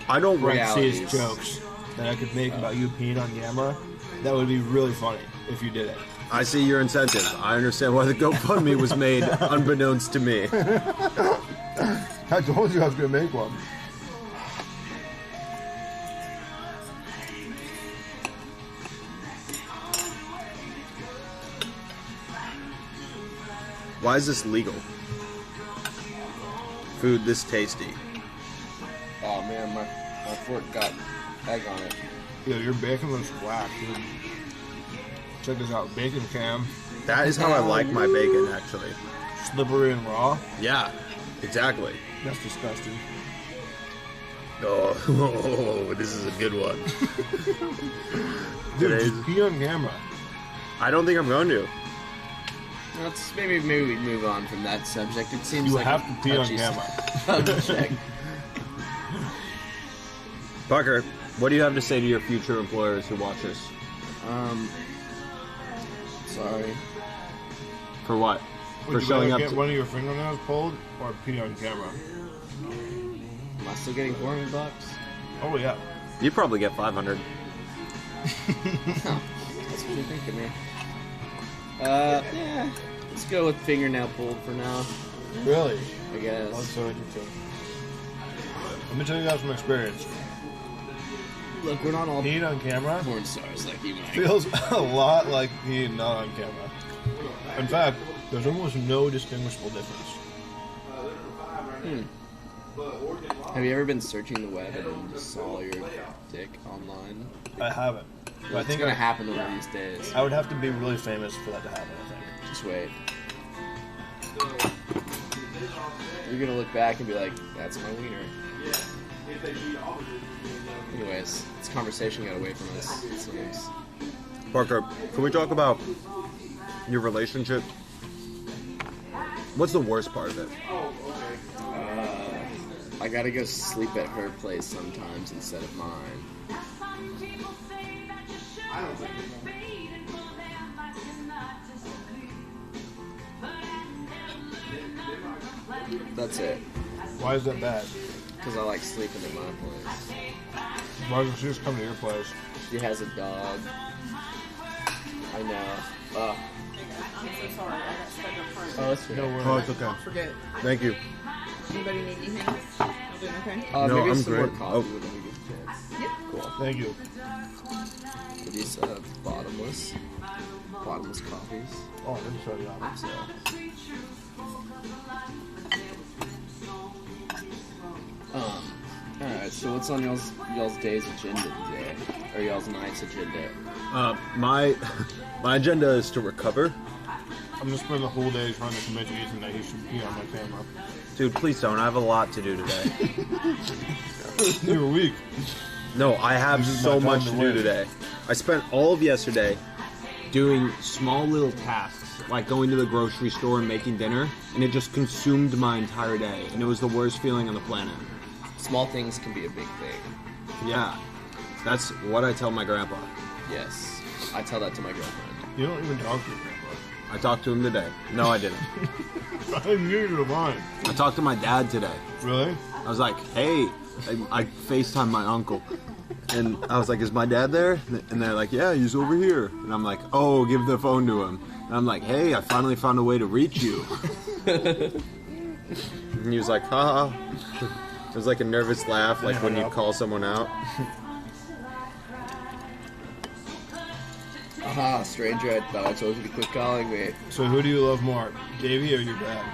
I don't parentheses Realities. jokes that I could make about you peeing on camera. That would be really funny if you did it. I see your incentive. I understand why the GoFundMe was made unbeknownst to me. I told you I was going to make one. Why is this legal? Food this tasty. Oh man, my fork got egg on it. Yo, your bacon looks whack, dude. Check this out. Bacon cam. That is how I like my bacon, actually. Slippery and raw. Yeah, exactly. That's disgusting. Oh, this is a good one. Dude, Today's- just pee on camera. I don't think I'm going to. Let's maybe we move on from that subject. It seems You like have a to pee on touchy camera. subject. Parker, what do you have to say to your future employers who watch this? Sorry. For what? Would you showing rather up get one of your fingernails pulled or pee on camera? Am I still getting $400? Oh yeah. You probably get 500. That's what you think of me. Yeah. Let's go with fingernail pulled for now, Really? I guess. That's so interesting. Let me tell you guys from experience. Look, we're not all Peeing on camera porn stars like you, Mike. feels a lot like peeing not on camera. In fact, there's almost no distinguishable difference. Have you ever been searching the web and then just saw your dick online? I haven't. But I It's think gonna happen one of these days. I would have to be really famous for that to happen, I think. Just wait. You're gonna look back and be like, that's my wiener. Anyways, this conversation got away from us, it seems. Parker, can we talk about your relationship? What's the worst part of it? I gotta go sleep at her place sometimes instead of mine. That's it. Why is that bad? Because I like sleeping at my place. Why doesn't she just come to your place? She has a dog. I know. I'm so sorry. I got stuck up front. Oh, that's No worries. Oh, it's okay. Don't forget. Thank you. Anybody need anything? I'm doing okay. No, maybe I'm some more great. coffee Oh. whenever we get a chance. Yep. Cool. Thank you. Are these bottomless coffees? Oh, I'm sorry. Yeah. So. Alright, so what's on y'all's day's agenda today? Or y'all's night's agenda? My agenda is to recover. I'm gonna spend the whole day trying to convince Ethan that he should pee on my camera. Dude, please don't. I have a lot to do today. You're weak. No, I have This is so my time much to to do win. today. I spent all of yesterday doing small little tasks, like going to the grocery store and making dinner, and it just consumed my entire day, and it was the worst feeling on the planet. Small things can be a big thing. Yeah, that's what I tell my grandpa. Yes. I tell that to my girlfriend. You don't even talk to your grandpa. I talked to him today. No, I didn't. I knew you were lying. I talked to my dad today. Really? I was like, hey, I FaceTimed my uncle. And I was like, is my dad there? And they're like, yeah, he's over here. And I'm like, oh, give the phone to him. And I'm like, hey, I finally found a way to reach you. And he was like, haha. It was like a nervous laugh, like when you call someone out. Aha, stranger, I thought I told you to quit calling me. So who do you love more, Davey or your dad?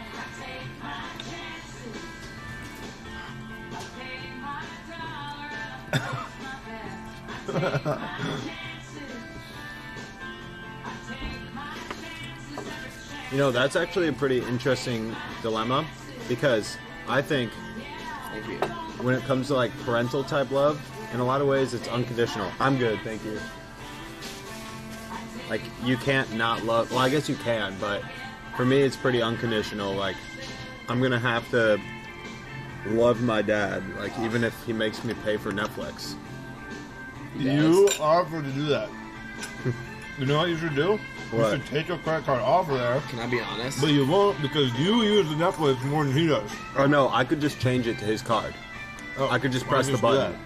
You know, that's actually a pretty interesting dilemma, because I think Thank you. when it comes to like parental type love, in a lot of ways it's unconditional. I'm good, thank you. Like, you can't not love, well, I guess you can, but for me it's pretty unconditional. Like, I'm gonna have to love my dad, like, even if he makes me pay for Netflix. You offered to do that. You know what you should do? What? You should take your credit card off of there, Can I be honest? but you won't because you use the Netflix more than he does. Or no, I could just change it to his card. Oh, I could just why press don't the you do button.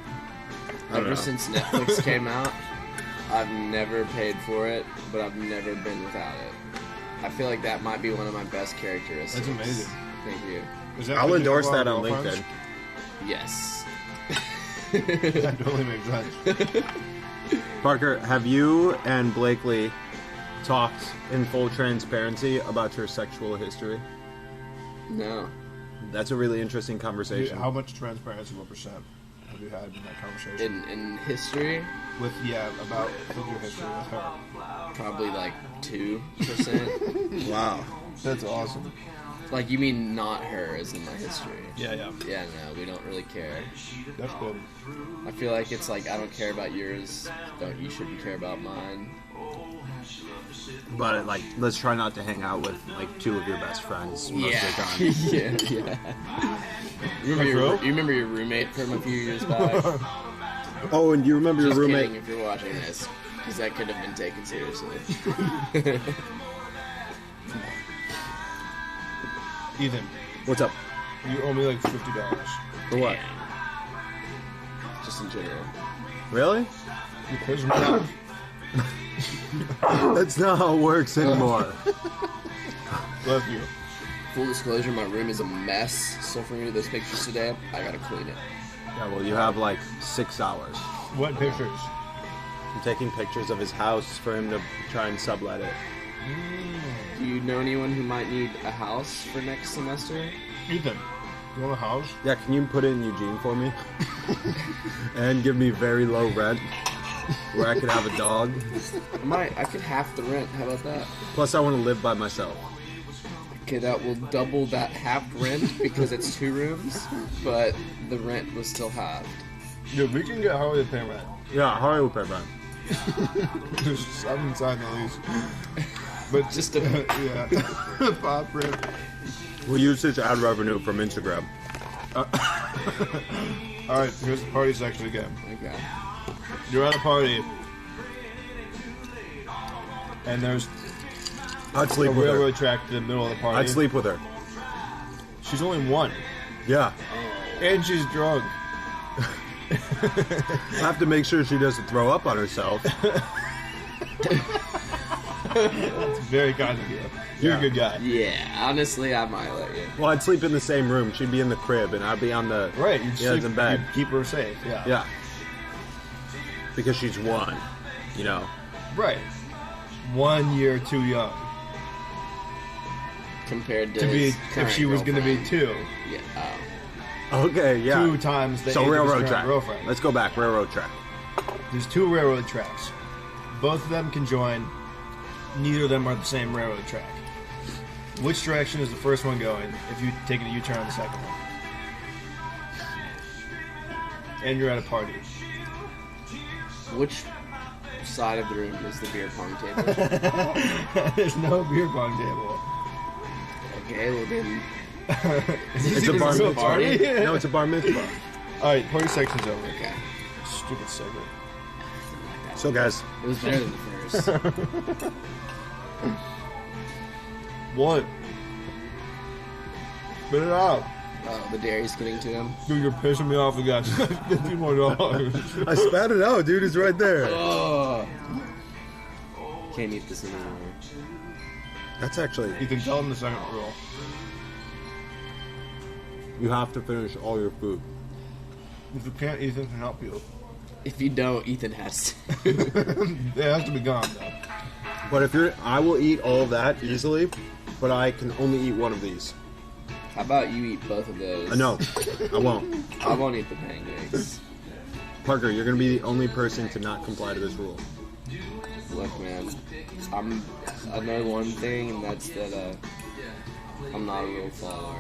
I don't Ever know. since Netflix came out, I've never paid for it, but I've never been without it. I feel like that might be one of my best characteristics. That's amazing. Thank you. Is that I'll because you endorse have a that lot on of girlfriends? LinkedIn. Yes. That totally makes sense. Parker, have you and Blakely talked in full transparency about your sexual history? No. That's a really interesting conversation. How much transparency, what percent have you had in that conversation? In history, About your history with her. probably like 2%. Wow. That's awesome. Like, you mean not her as in my history? Yeah. Yeah, no, we don't really care. That's good. I feel like it's like, I don't care about yours, you shouldn't care about mine. But like, let's try not to hang out with like two of your best friends most of the time. yeah. Bro? You remember your roommate from a few years back? Oh, and do you remember Just your roommate? kidding if you're watching this. Because that could have been taken seriously. Ethan, What's up? you owe me like $50. For what? Just in general. Really? You pissed me off. That's not how it works anymore. Love you. Full disclosure, my room is a mess. So for me to do those pictures today, I gotta clean it. Yeah, well, you have like 6 hours. What pictures? I'm taking pictures of his house for him to try and sublet it. Do you know anyone who might need a house for next semester? Ethan, you want a house? Yeah, can you put it in Eugene for me? And give me very low rent where I could have a dog. I could half the rent. How about that? Plus, I want to live by myself. Okay, that will double that half rent because it's 2 rooms, but the rent was still halved. Dude, we can get Harley to pay rent. Yeah, Harley will pay rent. There's 7 signed the lease. But Just a yeah, 5 rent. We'll use this ad revenue from Instagram. All right, here's the party section again. okay. You're at a party, and there's I'd a sleep with railroad her. track to the middle of the party. I'd sleep with her. She's only 1, Yeah. and she's drunk. I have to make sure she doesn't throw up on herself. That's very kind of you. You're a good guy. Yeah, honestly, I might let you. Well, I'd sleep in the same room. She'd be in the crib, and I'd be on the... Right, you'd Yeah, it's in bed. You'd keep her safe. Yeah. Yeah. Because she's 1, you know. Right. 1 year too young Compared to to be. his If current she was going to be girlfriend. 2, Yeah. Okay, yeah. 2 times the age So of his railroad current track. girlfriend. Let's go back. Railroad track. There's 2 railroad tracks. Both of them can join. Neither of them are the same railroad track. Which direction is the first one going if you take a U-turn on the second one? And you're at a party. Which side of the room is the beer pong table? There's no beer pong table. Okay, well then. It's a bar Is this mitzvah. party? No, it's a bar mitzvah. Alright, party section's over. Okay. Stupid segment. So, guys, It was better than the first. What? Spit it out. Oh, the dairy's getting to him. Dude, you're pissing me off again. $50 more. I spat it out, dude. It's right there. Oh. Can't eat this anymore. That's actually... You can tell him the second rule. You have to finish all your food. If you can't, Ethan can help you. If you don't, Ethan has to. It has to be gone, though. But if you're... I will eat all of that easily, but I can only eat one of these. How about you eat both of those? No, I won't. I won't eat the pancakes. Parker, you're going to be the only person to not comply to this rule. Look, man, I know one thing, and that's that I'm not a real follower.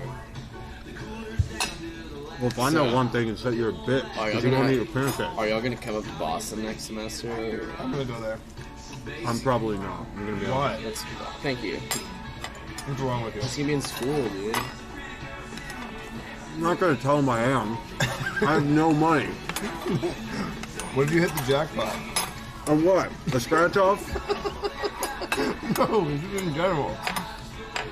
Well, if I know one thing, it's that you're a bitch. Are y'all Because you won't gonna- eat a pancake. Are y'all gonna come up to Boston next semester? Or? I'm gonna go there. I'm probably not. I'm going to be honest. Why? Thank you. What's wrong with you? He's gonna be in school, dude. I'm not going to tell him I am. I have no money. What if you hit the jackpot? On what? A scratch off? No, just in general.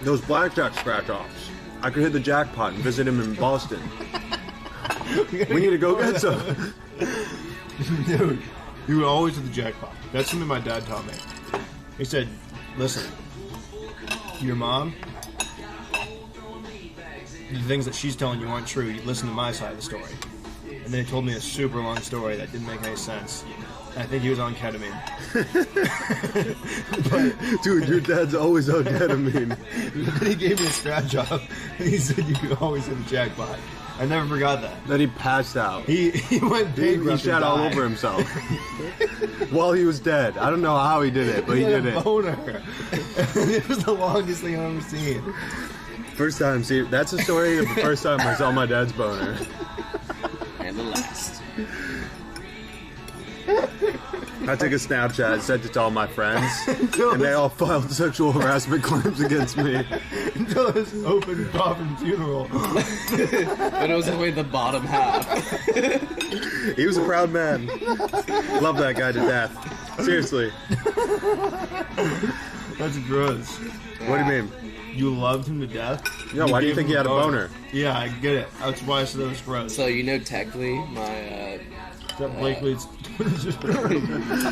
Those blackjack scratch offs. I could hit the jackpot and visit him in Boston. We need to go get some. Dude, you would always hit the jackpot. That's something my dad taught me. He said, listen, your mom, the things that she's telling you aren't true. You listen to my side of the story. And then he told me a super long story that didn't make any sense. I think he was on ketamine. Dude, your dad's always on ketamine. Then he gave me a scratch off, and he said you could always hit the jackpot. I never forgot that. Then he passed out. He went He bankrupt. shat and all died. over himself. While he was dead. I don't know how he did it, but he had did a it. boner. It was the longest thing I've ever seen. First time, see, that's the story of the first time I saw my dad's boner. And the last. I took a Snapchat, sent it to all my friends, and they all filed sexual harassment claims against me. Until his open coffin funeral. But it was only the bottom half. He was a proud man. Love that guy to death. Seriously. That's gross. What do you mean? You loved him to death? Yeah, why do you gave think him he had a boner? Yeah, I get it. That's why I said it was gross. So you know Techly, my That Blakely's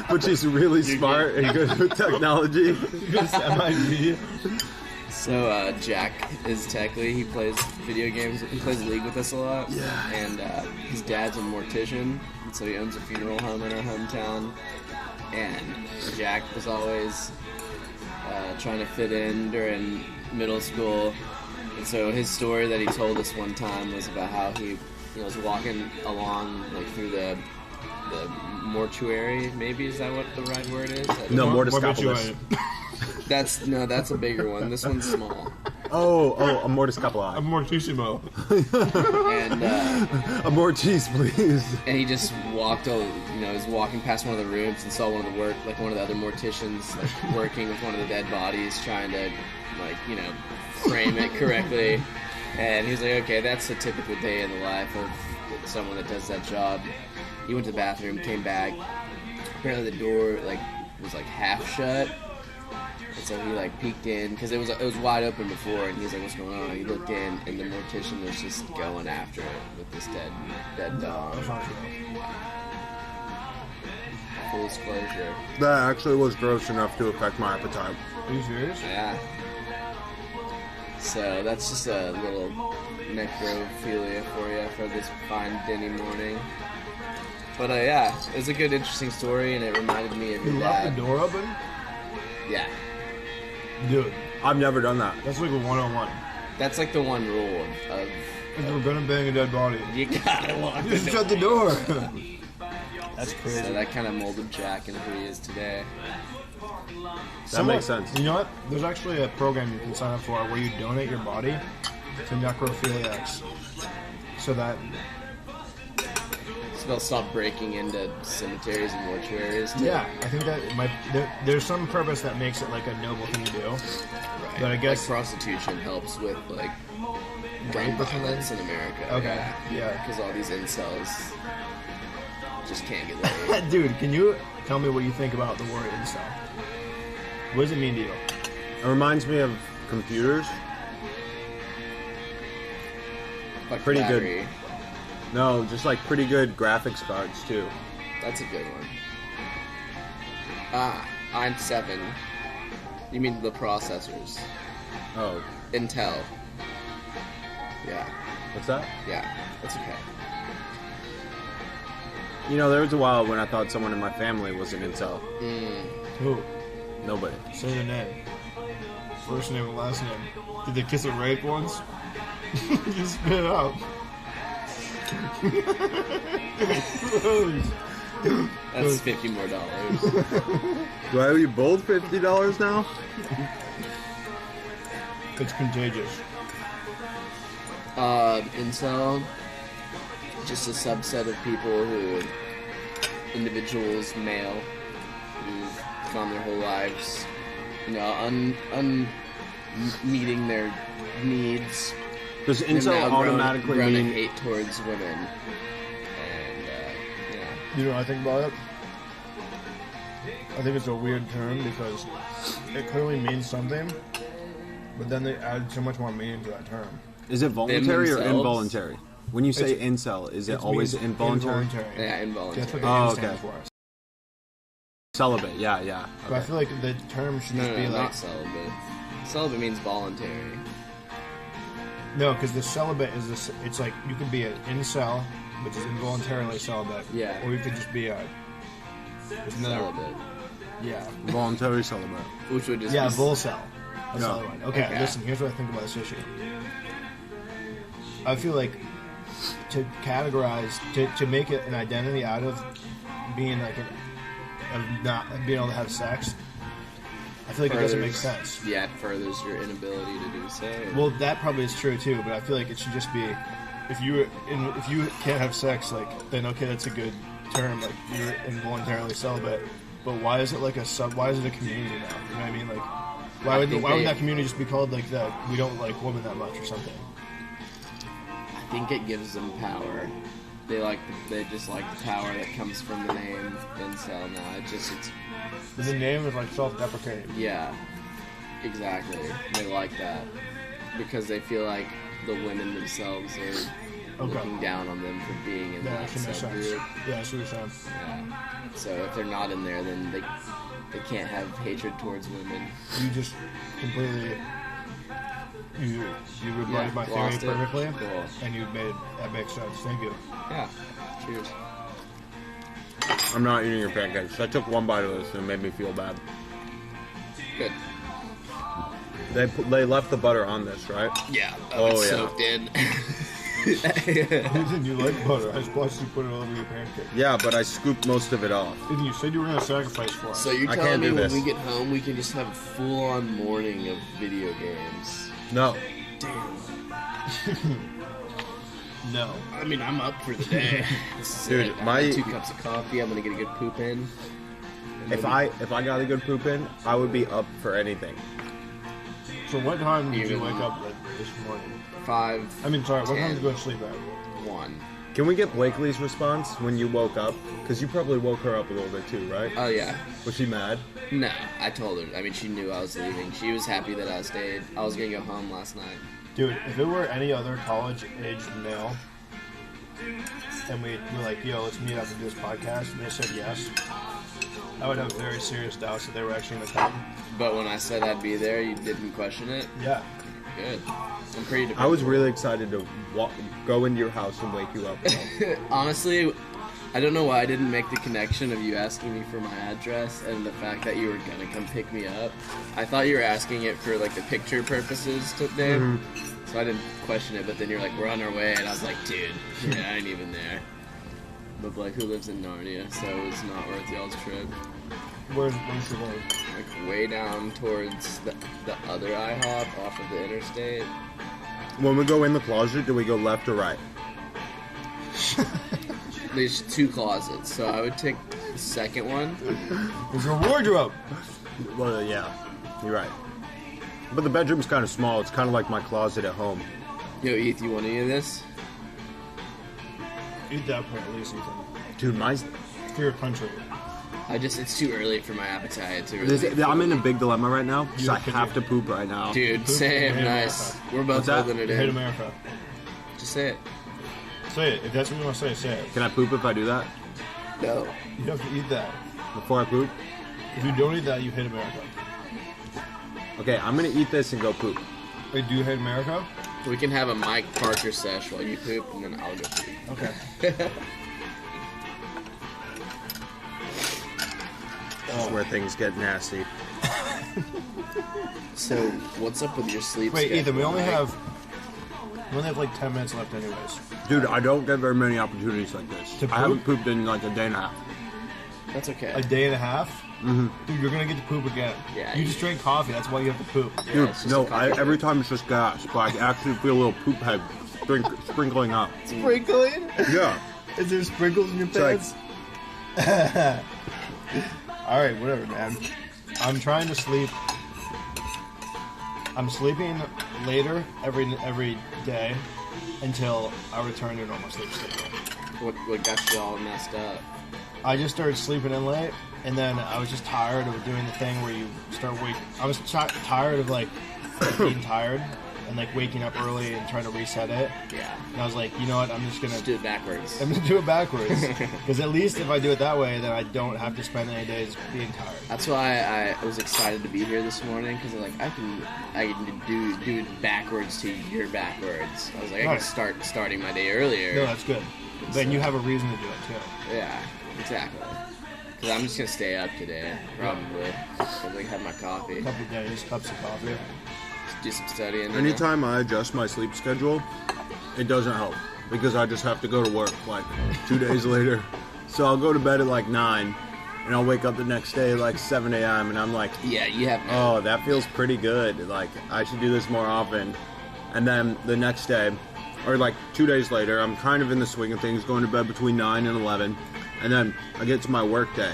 But she's really smart and good with technology. MIT. so Jack is Techly. He plays video games. He plays League with us a lot. Yeah. And his dad's a mortician, and so he owns a funeral home in our hometown. And Jack was always trying to fit in during middle school. And so his story that he told us one time was about how he was walking along like through the mortuary. Maybe is that what the right word is? No, Mortiscopolis. That's a bigger one. This one's small. Oh, a Mortiscopoli. I'm Mortissimo. And A more cheese, please. and he just walked over. He was walking past one of the rooms and saw one of the other morticians like working with one of the dead bodies, trying to frame it correctly. And he was like, okay, that's a typical day in the life of someone that does that job. He went to the bathroom, came back. Apparently the door was half shut. And so he peeked in because it was wide open before, and he was like, "What's going on?" He looked in, and the mortician was just going after it with this dead dog. Full disclosure. That actually was gross enough to affect my appetite. Are you serious? Yeah. So that's just a little necrophilia for you for this fine Denny morning. But yeah, it was a good, interesting story, and it reminded me of You your left dad. the door open? Yeah. Dude, I've never done that. that's like a 101. That's like the one rule of If we're gonna bang a dead body, you gotta lock the just door. shut the door. That's So crazy. that kind of molded Jack into who he is today. That makes sense. You know what? There's actually a program you can sign up for where you donate your body to necrophiliacs, so that So they'll stop breaking into cemeteries and mortuaries. I think that it might. There's some purpose that makes it like a noble thing to do. Right. But I guess prostitution helps with gun violence in America. Okay. Yeah. Because all these incels just can't get laid. Dude, can you tell me what you think about the word incel? What does it mean to you? It reminds me of computers. Fuck Pretty good. battery. No, just pretty good graphics cards too. That's a good one. I'm 7. You mean the processors? Oh, Intel. Yeah. what's that? Yeah. That's okay. There was a while when I thought someone in my family was an incel. Who? Nobody. Say their name. First name and last name. Did they kiss a rape once? Just spit it out. That's $50 more. Do I owe you both $50 now? It's contagious. Incel, just a subset of people individuals, male, who've gone their whole lives, meeting their needs. Does and incel now automatically grown to mean... hate towards women. And, You know what I think about it? I think it's a weird term because it clearly means something, but then they add so much more meaning to that term. Is it voluntary or themselves? involuntary? When you say incel, is it always means involuntary? Yeah, involuntary. That's what the Oh, N okay. stands for. Celibate, yeah. But I Okay. feel like the term should just be like... not celibate. Celibate means voluntary. No, because the celibate is this. It's like you could be an incel, which is involuntarily celibate. Yeah. Or you could just be a... another... Celibate. Yeah. Voluntary celibate. Which would just Yeah, be... volcel. That's Yeah. the other one. Okay, Okay. listen, here's what I think about this issue. I feel like to categorize, to make it an identity out of being of not being able to have sex, I feel like it doesn't make sense. Yeah, it furthers your inability to do so. Well, that probably is true too, but I feel like it should just be if you can't have sex, then okay, that's a good term, you're involuntarily celibate. But why is it why is it a community now? You know what I mean? Why would that community just be called that we don't like women that much or something? I think it gives them power. they just like the power that comes from the name incel. No, it's The name is like self-deprecating. yeah, exactly. They like that because they feel like the women themselves are looking down on them for being in that actually makes sense. subgroup. Yeah, that's what you're saying. Yeah. So if they're not in there, then they can't have hatred towards women. You just completely you rebutted my theory lost it. perfectly, Cool. and you made that makes sense. Thank you. Yeah. Cheers. I'm not eating your pancakes. I took one bite of this and it made me feel bad. Good. They left the butter on this, right? Yeah. Oh, It's yeah. soaked in. Didn't you like butter? I supposed to put it all over your pancake. Yeah, but I scooped most of it off. Didn't you said you were gonna sacrifice for us? So you're I telling can't me do when this. we get home we can just have a full-on morning of video games? No. No. I mean, I'm up for the day. This is Dude, it. I my- had 2 cups of coffee. I'm gonna get a good poop in. If I got a good poop in, I would be up for anything. So what time did you Even- wake up like, this morning? 5. I mean, sorry, what time 10, did you go to sleep at? 1. Can we get Blakely's response when you woke up? Because you probably woke her up a little bit too, right? Oh yeah. Was she mad? No, I told her. I mean, she knew I was leaving. She was happy that I stayed. I was gonna go home last night. Dude, if it were any other college-aged male, and we were like, yo, let's meet up and do this podcast, and they said yes, I would have very serious doubts that they were actually gonna come. But when I said I'd be there, you didn't question it. Yeah. Good. I'm pretty dependable. I was really excited to go into your house and wake you up. Honestly, I don't know why I didn't make the connection of you asking me for my address and the fact that you were gonna come pick me up. I thought you were asking it for like the picture purposes today, so I didn't question it. But then you're like, "We're on our way," and I was like, "Dude, yeah, I ain't even there." But like, who lives in Narnia, so it's not worth y'all's trip. Where's your going? Like way down towards the other IHOP off of the interstate. When we go in the closet, do we go left or right? There's 2 closets, so I would take the second one. There's a wardrobe! Well, yeah, you're right. But the bedroom's kind of small. It's kind of like my closet at home. Yo, Eth, you want any of this? Eat that part at least, Ethan. Dude, For your country. It's too early for my appetite to really. I'm in a big dilemma right now because You I have to have to poop right now. Dude, Poop same, in nice. America. We're both What's that? holding it I hate in. America. Just say it. Say it. If that's what you want to say it. Can I poop if I do that? No. You have to eat that. Before I poop? If you don't eat that, you hate America. Okay, I'm gonna eat this and go poop. Wait, do you hate America? We can have a Mike Parker sesh while you poop, and then I'll go poop. Okay. This is where things get nasty. So, what's up with your sleep Wait, schedule, Ethan, we only Mike? have like 10 minutes left anyways. Dude, I don't get very many opportunities like this. To I haven't poop? pooped in like a day and a half. That's okay. A day and a half? Mm-hmm. Dude, you're gonna get to poop again. Yeah, You you- just drank coffee, that's why you have to poop. Yeah, Dude, it's just no, a coffee every break. time it's just gas, but I actually feel a little poop head sprinkling up. Sprinkling? Yeah. Is there sprinkles in your like- pants? Alright, whatever, man. I'm trying to sleep. I'm sleeping later every day until I return to normal sleep schedule. What got you all messed up? I just started sleeping in late, and then I was just tired of doing the thing where you start waking. I was tired of like being tired and like waking up early and trying to reset it. Yeah. And I was like, you know what? I'm just gonna Just do it backwards. I'm gonna do it backwards because at least if I do it that way, then I don't have to spend any days being tired. That's why I was excited to be here this morning because like I can do it backwards to your backwards. I was like I Right. can starting my day earlier. No, that's good. Then you have a reason to do it too. Yeah, exactly. Because I'm just gonna stay up today, probably. I'll like have my coffee, A couple of days, cups of coffee. do some studying. you know? Anytime I adjust my sleep schedule, it doesn't help because I just have to go to work like 2 days later. So I'll go to bed at like 9 and I'll wake up the next day at like 7 a.m. and I'm like, Yeah, you have. oh, that feels pretty good. Like, I should do this more often. And then the next day, or like 2 days later, I'm kind of in the swing of things, going to bed between 9 and 11. And then I get to my work day,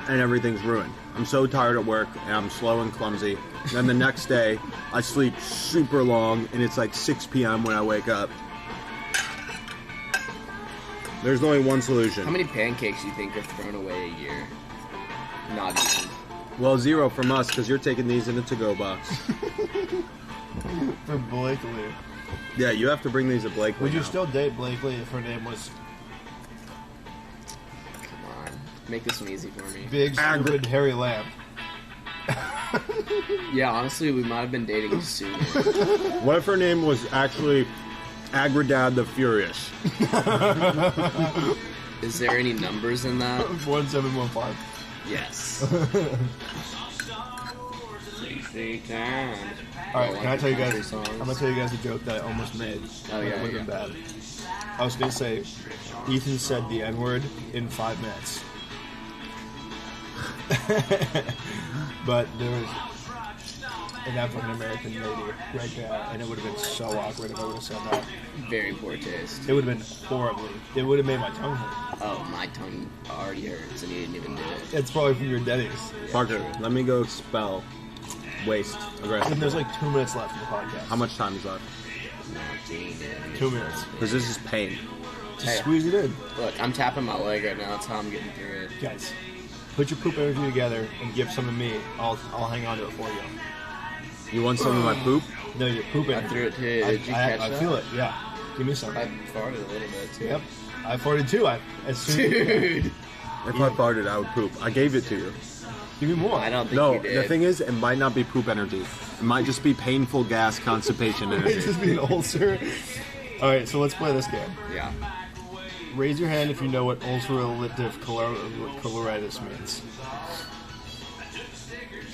and everything's ruined. I'm so tired at work, and I'm slow and clumsy. And then the next day, I sleep super long, and it's like 6 p.m. when I wake up. There's only one solution. How many pancakes do you think are thrown away a year? Not even. Well, 0 from us, because you're taking these in a to-go box. For Blakely. Yeah, you have to bring these to Blakely. Would you now. still date Blakely if her name was Come on. Make this one easy for me. Big, Stupid, Hairy Lamb? Yeah, honestly, we might have been dating sooner. What if her name was actually Agradad the Furious? Is there any numbers in that? 1715. Yes. Alright, can I tell you guys? I'm gonna tell you guys a joke that I almost made. Oh, yeah, It would have yeah. been bad. I was gonna say, Ethan said the N-word in 5 minutes. But there was an African American lady right there, and it would have been so awkward if I would have said that. Very poor taste. It would have been horribly. It would have made my tongue hurt. Oh, my tongue already hurts and you didn't even do it. It's probably from your Denny's. Parker, let me go spell waste aggressive. And there's like 2 minutes left in the podcast. How much time is left? 2 minutes. Because this is pain. Just Hey. squeeze it in. Look, I'm tapping my leg right now. That's how I'm getting through it. Guys, put your poop energy together and give some to me. I'll hang on to it for you. You want some of my poop? No, your poop I energy. threw it too. Did you catch I that? feel it, yeah. Give me some. I farted a little bit too. Yep. I farted too. As soon Dude. If I farted, I would poop. I gave it to you. Give me more. I don't think No, you did. the thing is, it might not be poop energy. It might just be painful gas constipation It's energy. just being an ulcer. Alright, so let's play this game. Yeah. Raise your hand if you know what ulcerative colitis means.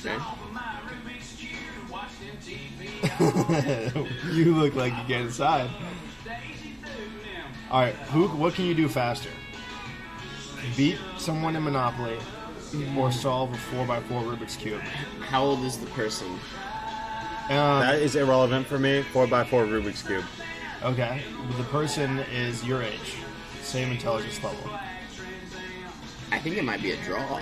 Okay. You look like you get inside. Alright, what can you do faster? Beat someone in Monopoly or solve a 4x4 Rubik's Cube? How old is the person? That is irrelevant for me. 4x4 Rubik's Cube. Okay, the person is your age. Same intelligence level. I think it might be a draw.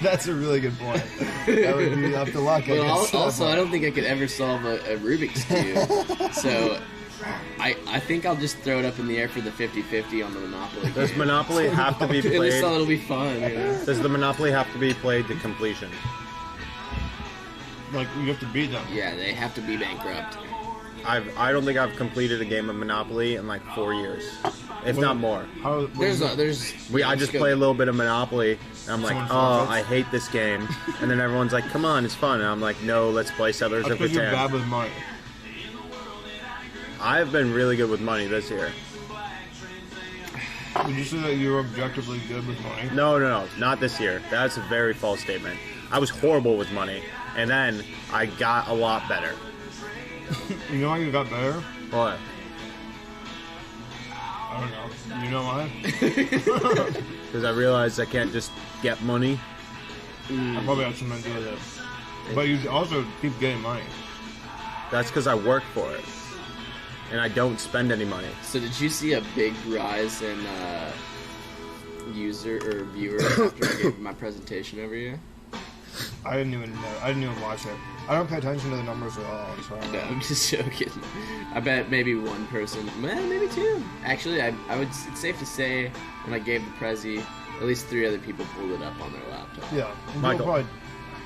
That's a really good point. That would be up to luck. I But guess. also, I don't think I could ever solve a Rubik's Cube. So, I think I'll just throw it up in the air for the 50-50 on the Monopoly Does game. Monopoly have to be At least played? it'll be fun, you know? Does the Monopoly have to be played to completion? Like, you have to beat them. Yeah, they have to be bankrupt. I don't think I've completed a game of Monopoly in like 4 years, if not more. I just play a little bit of Monopoly, and I'm like, Someone oh, forfeits? I hate this game, and then everyone's like, come on, it's fun, and I'm like, no, let's play Settlers of Because you're bad Catan. with money. I've been really good with money this year. Would you say that you're objectively good with money? No, not this year. That's a very false statement. I was horrible with money, and then I got a lot better. You know how you got better? What? I don't know. You know why? Because I realized I can't just get money. I probably have something to do with it. But you also keep getting money. That's because I work for it, and I don't spend any money. So did you see a big rise in user or viewers after I gave my presentation over here? I didn't even know. I didn't even watch it. I don't pay attention to the numbers at all. So I don't No, know. I'm just joking. I bet maybe one person, maybe two. Actually, it's safe to say when I gave the Prezi, at least 3 other people pulled it up on their laptop. Yeah. And Michael. people probably,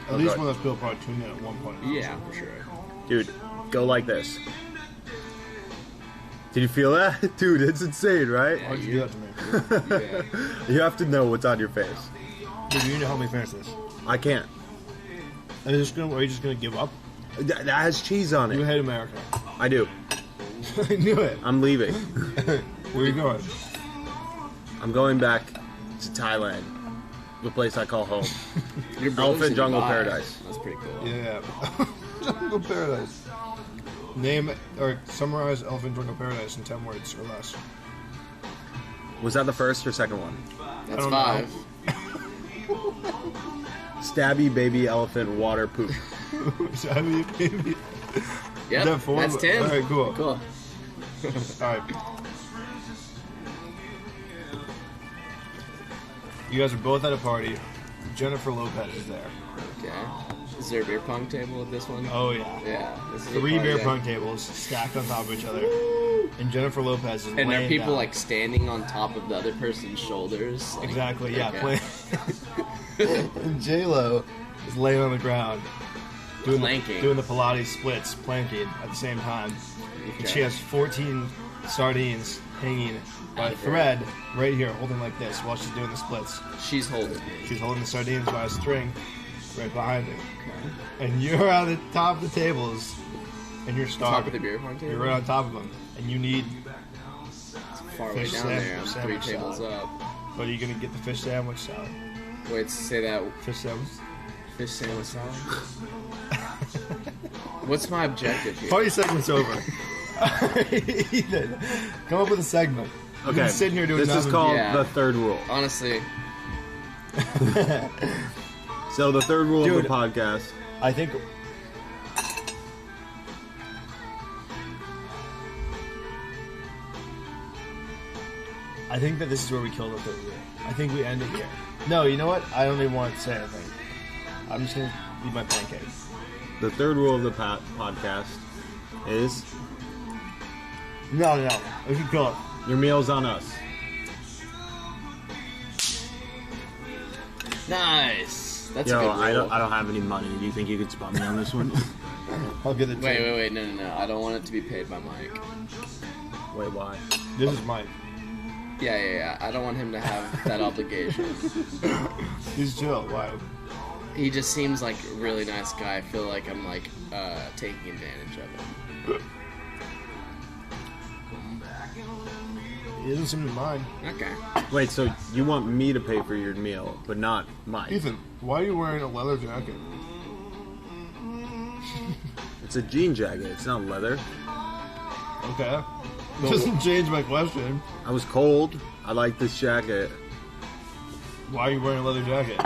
at Oh, least God. one of those people probably tuned in at one point. Yeah, for sure. Dude, go like this. Did you feel that? Dude, it's insane, right? Why'd you do that to me? Yeah. You have to know what's on your face. Dude, you need to help me finish this. I can't. Are you just gonna give up? That has cheese on You it. hate America. I do. I knew it. I'm leaving. Where are you going? I'm going back to Thailand, the place I call home. Your brother's Elephant in Jungle Dubai. Paradise. That's pretty cool. Yeah. Jungle Paradise. Name or summarize Elephant Jungle Paradise in 10 words or less. Was that the first or second one? That's don't 5. Stabby baby elephant water poop. Savvy, baby. Yep, Is that 4? that's 10. All right, cool. Cool. All right. You guys are both at a party. Jennifer Lopez is there. Okay. Is there a beer pong table at this one? Oh yeah. Yeah. This is a 3 party beer day. pong tables stacked on top of each other. and Jennifer Lopez is And laying are people down. like standing on top of the other person's shoulders? Like, Exactly, yeah. okay. And J-Lo is laying on the ground doing Planking. doing the Pilates splits, planking at the same time. And Okay. she has 14 sardines hanging by a thread right here, holding like this while she's doing the splits. She's holding it. She's holding the sardines by a string right behind her. And you're on the top of the tables, and you're Top starving. of the beer pong table? You're right on top of them, and you need. Far way Fish down sandwich- there. I'm 3 sandwich tables salad. up. What are you gonna get? The fish sandwich salad. Wait, say that. Fish sandwich. Fish sandwich salad? What's my objective here? Party segment's over. Ethan, come up with a segment. You've been Okay, sitting here doing this is nothing. called Yeah. the third rule. Honestly, So the third rule Dude. of the podcast. I think. I think that this is where we kill the third rule. I think we end it here. No, you know what? I don't even want to say anything. I'm just gonna eat my pancakes. The third rule of the podcast is No. We can kill it. your meal's on us. nice. That's a Yo, good rule. I don't have any money. Do you think you could spot me on this one? I'll get it. Wait. No. I don't want it to be paid by Mike. Wait, why? This is Mike. Yeah. I don't want him to have that obligation. He's chill. Why? He just seems like a really nice guy. I feel like I'm like taking advantage of him. He doesn't seem to mind. Okay. Wait, so you want me to pay for your meal, but not mine? Ethan, why are you wearing a leather jacket? It's a jean jacket. It's not leather. Okay. Doesn't change my question. I was cold. I like this jacket. Why are you wearing a leather jacket?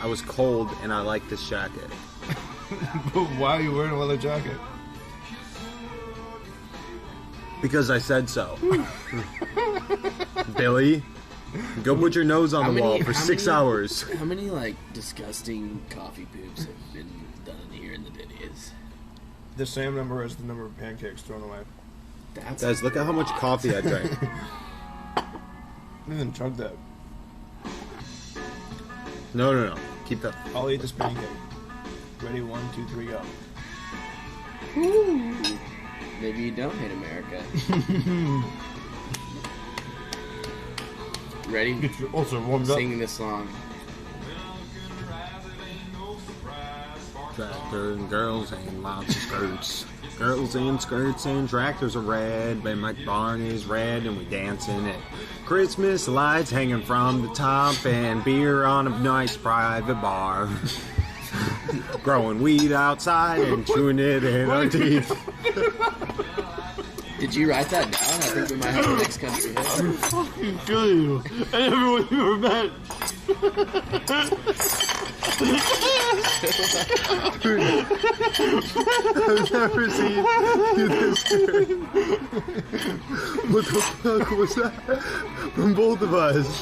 I was cold, and I like this jacket. But why are you wearing a leather jacket? Because I said so. Billy, go put your nose on the wall for 6 hours. How many like disgusting coffee poops have been done here in the Denny's? The same number as the number of pancakes thrown away. That's Guys, look at how much coffee I drank. Ethan, chug that. No. Keep that. I'll eat this pancake. Ready? 1, 2, 3, go. Maybe you don't hate America. Ready? Get your ulcer warmed up. Singing this song. Tractor and girls and lots of skirts. Girls in skirts and tractors are red. But my barn is red and we dancing it. Christmas lights hanging from the top and beer on a nice private bar. Growing weed outside and chewing it in our teeth. Did you write that down? I think we might have the next country hit. Fucking kill you and everyone you ever met. I've never seen you this scared. What the fuck was that? From both of us.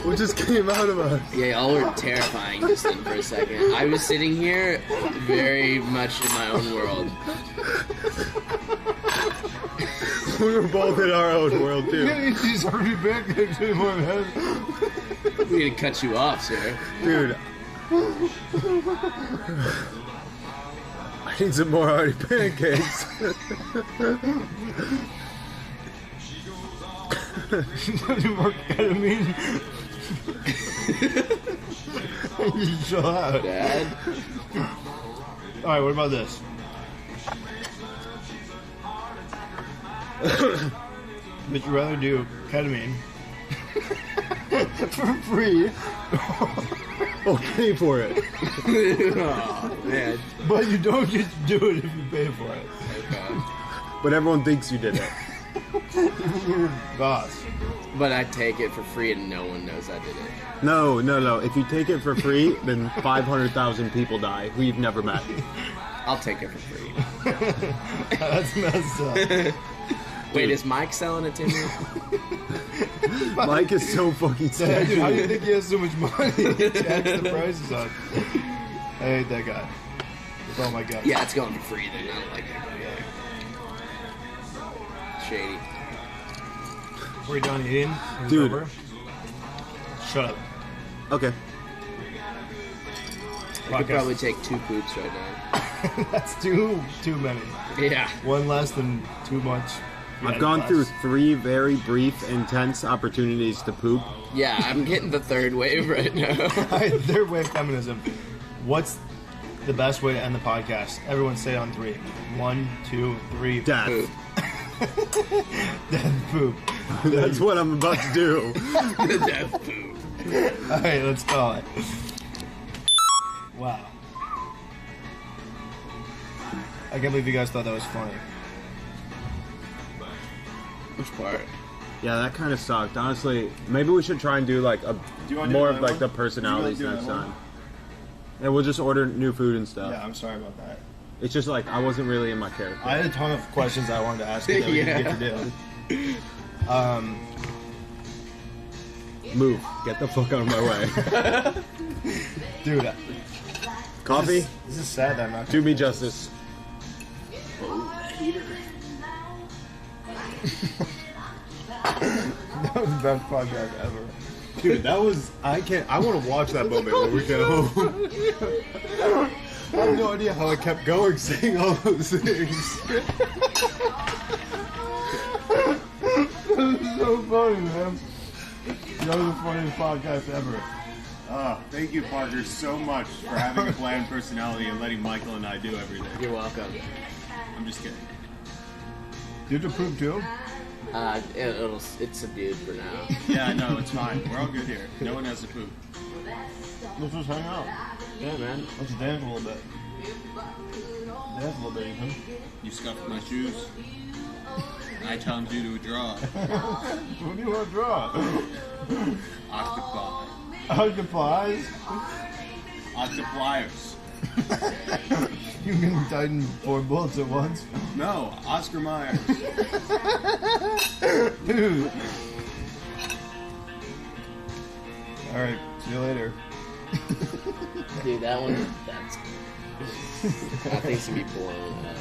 What just came out of us? Yeah, y'all were terrifying just then for a second. I was sitting here very much in my own world. We were both in our own world You too. can't eat these hearty pancakes anymore, man. We need to cut you off, sir. Dude. I need some more hearty pancakes. You work ketamine. You chill out. Dad? Alright, what about this? Would you rather do ketamine for free, Oh, pay for it. Oh, man. but you don't get to do it if you pay for it? Okay. But everyone thinks you did it. You're boss. But I take it for free and no one knows I did it. No. If you take it for free, then 500,000 people die who you've never met. I'll take it for free. That's messed up. Wait, is Mike selling it to me? Mike is so fucking Dad, dude, how do you sad. think he has so much money? He jacks the prices up. I hate that guy. With all my guts. Yeah, it's going for free then. I don't like that guy. shady. We're done eating. It's Dude. over. Shut up. Okay. I could probably take 2 poops right now. That's too many. Yeah. One less than too much. I've gone through 3 very brief, intense opportunities to poop. Yeah, I'm getting the 3rd wave right now. Alright, third wave feminism. What's the best way to end the podcast? Everyone say it on 3. 1, 2, 3. Death. Poop. Death poop. That's what I'm about to do. The death poop. Alright, let's call it. Wow. I can't believe you guys thought that was funny. Which part? Yeah, that kind of sucked. Honestly, maybe we should try and do like you wanna do more of another like the one? personalities Do you wanna next do another time. And we'll just order new food and stuff. Yeah, I'm sorry about that. It's just like I wasn't really in my character. I had a ton of questions I wanted to ask you that we didn't get to do. Move. Get the fuck out of my way. Dude, Coffee? this is sad that I'm not. Do me justice. That was the best podcast ever. Dude, that was I want to watch that moment when we get home. I have no idea how I kept going saying all those things. That was so funny, man. That was the funniest podcast ever. Thank you, Parker, so much for having a bland personality and letting Michael and I do everything. You're welcome. I'm just kidding. Did you poop too? It's subdued for now. Yeah, no, it's fine. We're all good here. No one has to poop. Let's just hang out. Yeah, man. Let's dance a little bit. Dance a little bit, Ethan. You scuffed my shoes. I challenge you to a draw. What do you want to draw? Octopi. Octopies? Octopliers. You can tighten 4 bullets at once? No, Oscar Myers. Dude. Alright, see you later. Dude, that one, that thing's gonna be blown up.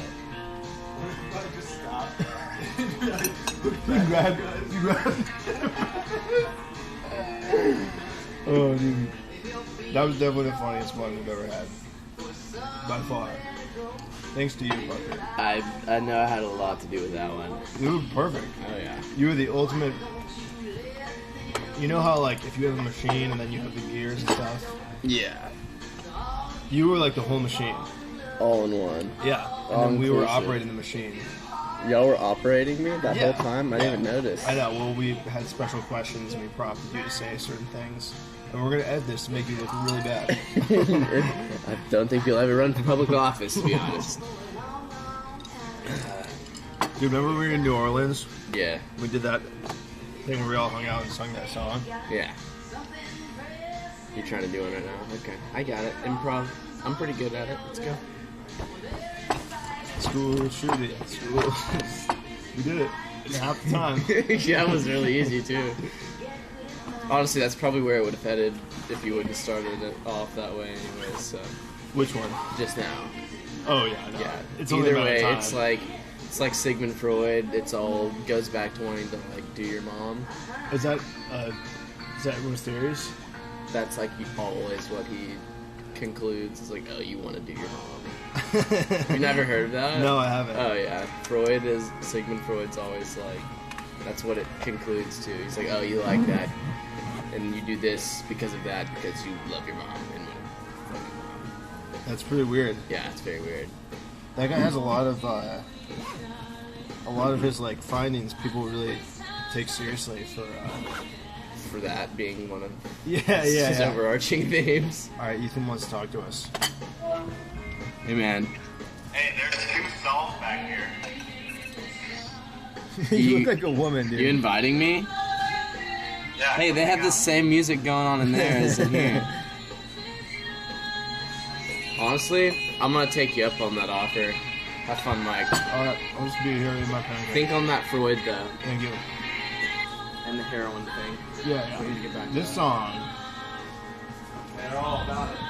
Just stop. You grabbed. Oh, dude. That was definitely the funniest one we've ever had. By far. Thanks to you, Parker. I know I had a lot to do with that one. You were perfect. Oh yeah. You were the ultimate. You know how, like, if you have a machine and then you have the gears and stuff? Yeah. You were like the whole machine. All in one. Yeah. And All then we were inclusive. operating the machine. Y'all were operating me that Yeah. whole time? I didn't even notice. I know. Well, we had special questions and we prompted you to say certain things. And we're going to edit this to make you look really bad. I don't think you'll ever run for public office, to be honest. Dude, remember when we were in New Orleans? Yeah. We did that thing where we all hung out and sung that song? Yeah. You're trying to do it right now? Okay. I got it. Improv. I'm pretty good at it. Let's go. School shooting. School. We did it in half the time. Yeah, that was really easy, too. Honestly, that's probably where it would have headed if you wouldn't have started it off that way anyway, so. Which one? Just now. Oh, yeah. No. Yeah. It's only Either a matter way, of time. it's like Sigmund Freud. It's all goes back to wanting to, like, do your mom. Is that everyone's theories? That's, like, always what he concludes. Is like, oh, you want to do your mom. You never heard of that? No, I haven't. Oh, yeah. Sigmund Freud's always like, that's what it concludes to. He's like, oh, you like that, and you do this because of that, because you love your mom and want to fuck your mom. That's pretty weird. Yeah, it's very weird. That guy has a lot of his, like, findings people really take seriously For that being one of his his overarching themes. Alright, Ethan wants to talk to us. Hey, man. Hey, there's 2 stalls back here. You look like a woman, dude. You inviting me? Yeah. Hey, they have the same music going on in there as in here. Honestly, I'm gonna take you up on that offer. Have fun, Mike. Alright, I'll just be here in my pancake. Think on that Freud, though. Thank you. And the heroin thing. Yeah, We need to get back to This that. song. They're all about it.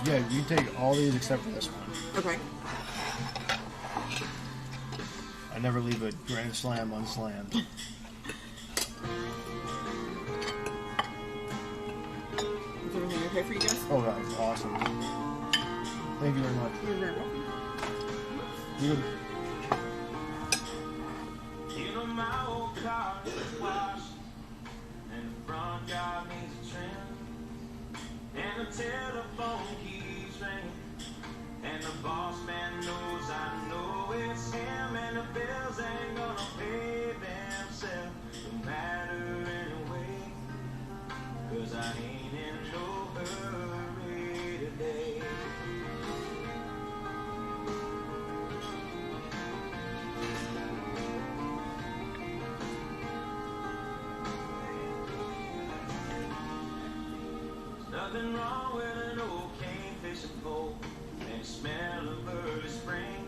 Yeah, you can take all these except for this one. Okay. I never leave a Grand Slam unslammed. Is everything okay for you guys? Oh god, awesome. Thank you very much. You're very welcome. Good. You know my old car is washed, and the front yard needs a trim, and the telephone keys ringing, and the boss man knows I know it's him, and the bills ain't gonna pay themselves no matter anyway, 'cause I ain't in no hurry today. Nothing wrong with an old cane fishing pole and the smell of early spring.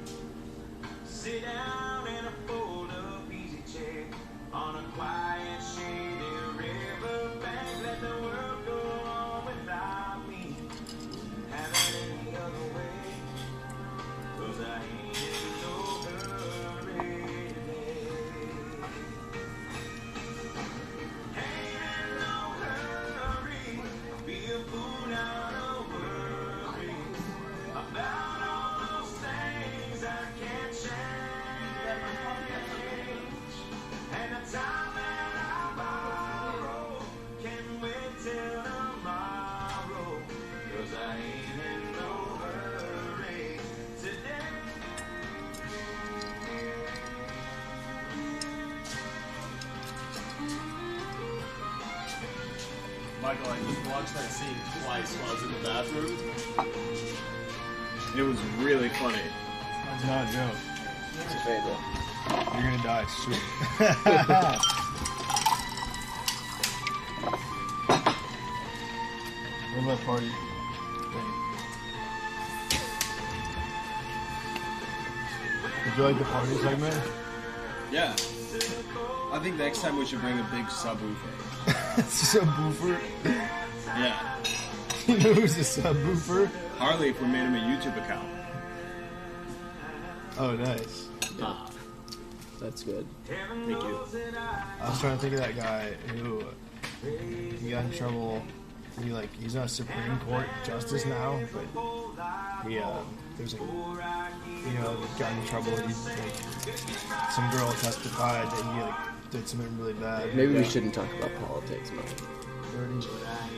Sit down in a fold-up easy chair on a quiet, shady river bank. Let the world go on without me. Have it any other way, 'cause I ain't in no hurry today. Ain't in no hurry. Be a fool now, don't worry about all those things I can't change. And the time that I borrow can wait till tomorrow, 'cause I ain't in no hurry today. Michael, I just watched that scene twice while I was in the bathroom. It was really funny. That's not a joke. It's a fable. You're gonna die soon. What about party? Did you like the party segment? Yeah. I think next time we should bring a big subwoofer. Subwoofer? Yeah. You know who's a subwoofer? Harley, if we made him a YouTube account. Oh, nice. That's good. Thank you. I was trying to think of that guy who he got in trouble. He's not Supreme Court justice now, but there's got in trouble. Some girl testified that he did something really bad. Maybe we shouldn't talk about politics, man.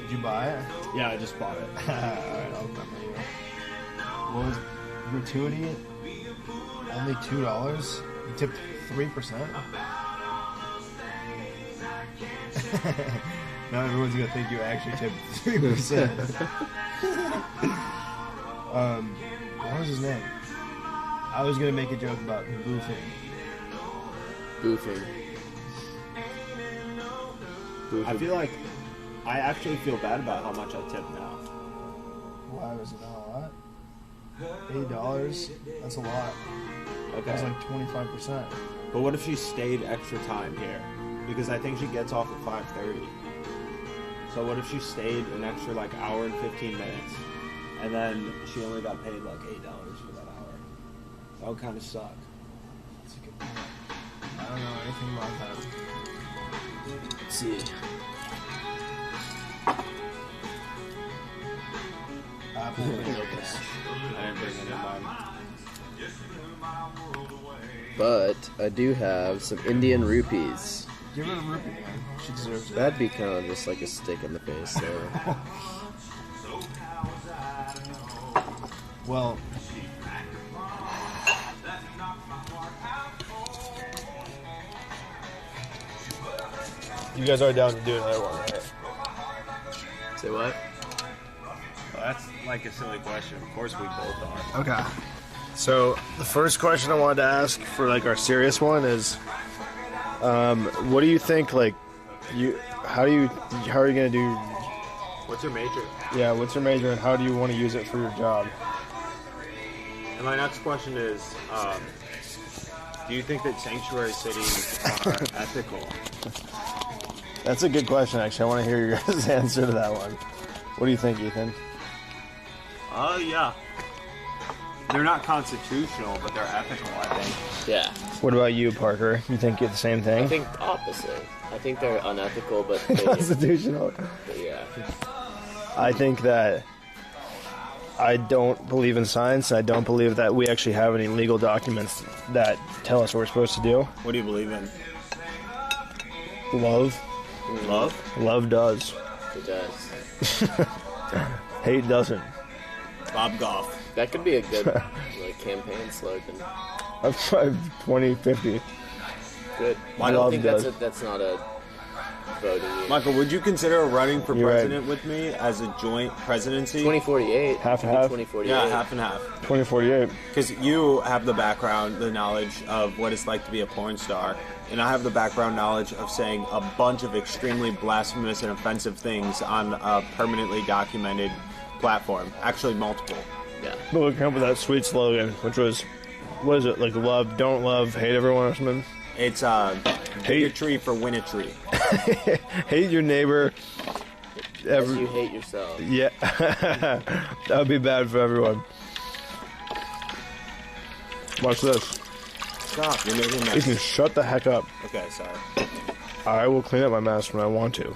Did you buy it? Yeah, I just bought it. Alright, I'll remember you. What was gratuity? Only $2? You tipped 3%? Now everyone's gonna think you actually tipped 3%. What was his name? I was gonna make a joke about boofing. Boofing. I feel like I actually feel bad about how much I tip now. Why was it not a lot? $8? That's a lot. Okay. That's like 25%. But what if she stayed extra time here? Because I think she gets off at 5:30. So what if she stayed an extra hour and 15 minutes, and then she only got paid $8 for that hour? That would kind of suck. That's a good point. I don't know anything about that. Let's see. Apple No cash. I didn't bring it in mine. But I do have some Indian rupees. Give her a rupee, man. She deserves it. That'd be kind of just like a stick in the face there. Well, you guys are down to do another one, right? Say what? Well, that's a silly question. Of course we both are. Okay. So the first question I wanted to ask for our serious one is, what do you think? How are you gonna do? What's your major? Yeah, what's your major and how do you want to use it for your job? And my next question is, do you think that sanctuary cities are ethical? That's a good question, actually. I want to hear your guys' answer to that one. What do you think, Ethan? Yeah. They're not constitutional, but they're ethical, I think. Yeah. What about you, Parker? You think you're the same thing? I think opposite. I think they're unethical, but they, Constitutional. but yeah. I think that I don't believe in science. I don't believe that we actually have any legal documents that tell us what we're supposed to do. What do you believe in? Love. Love? Love does. It does. Hate doesn't. Bob Goff. That could be a good like campaign slogan. 2050. Good. I Love don't think does. that's not a voting year. Michael, would you consider running for You're right. president with me as a joint presidency? 2048. Half and half? 2048. Yeah, half and half. 2048. Because you have the background, the knowledge of what it's like to be a porn star, and I have the background knowledge of saying a bunch of extremely blasphemous and offensive things on a permanently documented platform. Actually, multiple. Yeah. But we came up with that sweet slogan, which was, what is it, like love, don't love, hate everyone or something? It's hate a tree for win a tree. Hate your neighbor. As you hate yourself. Yeah. That would be bad for everyone. Watch this. Stop, you're making a You can mess. shut the heck up. Okay, sorry. I will clean up my mess when I want to.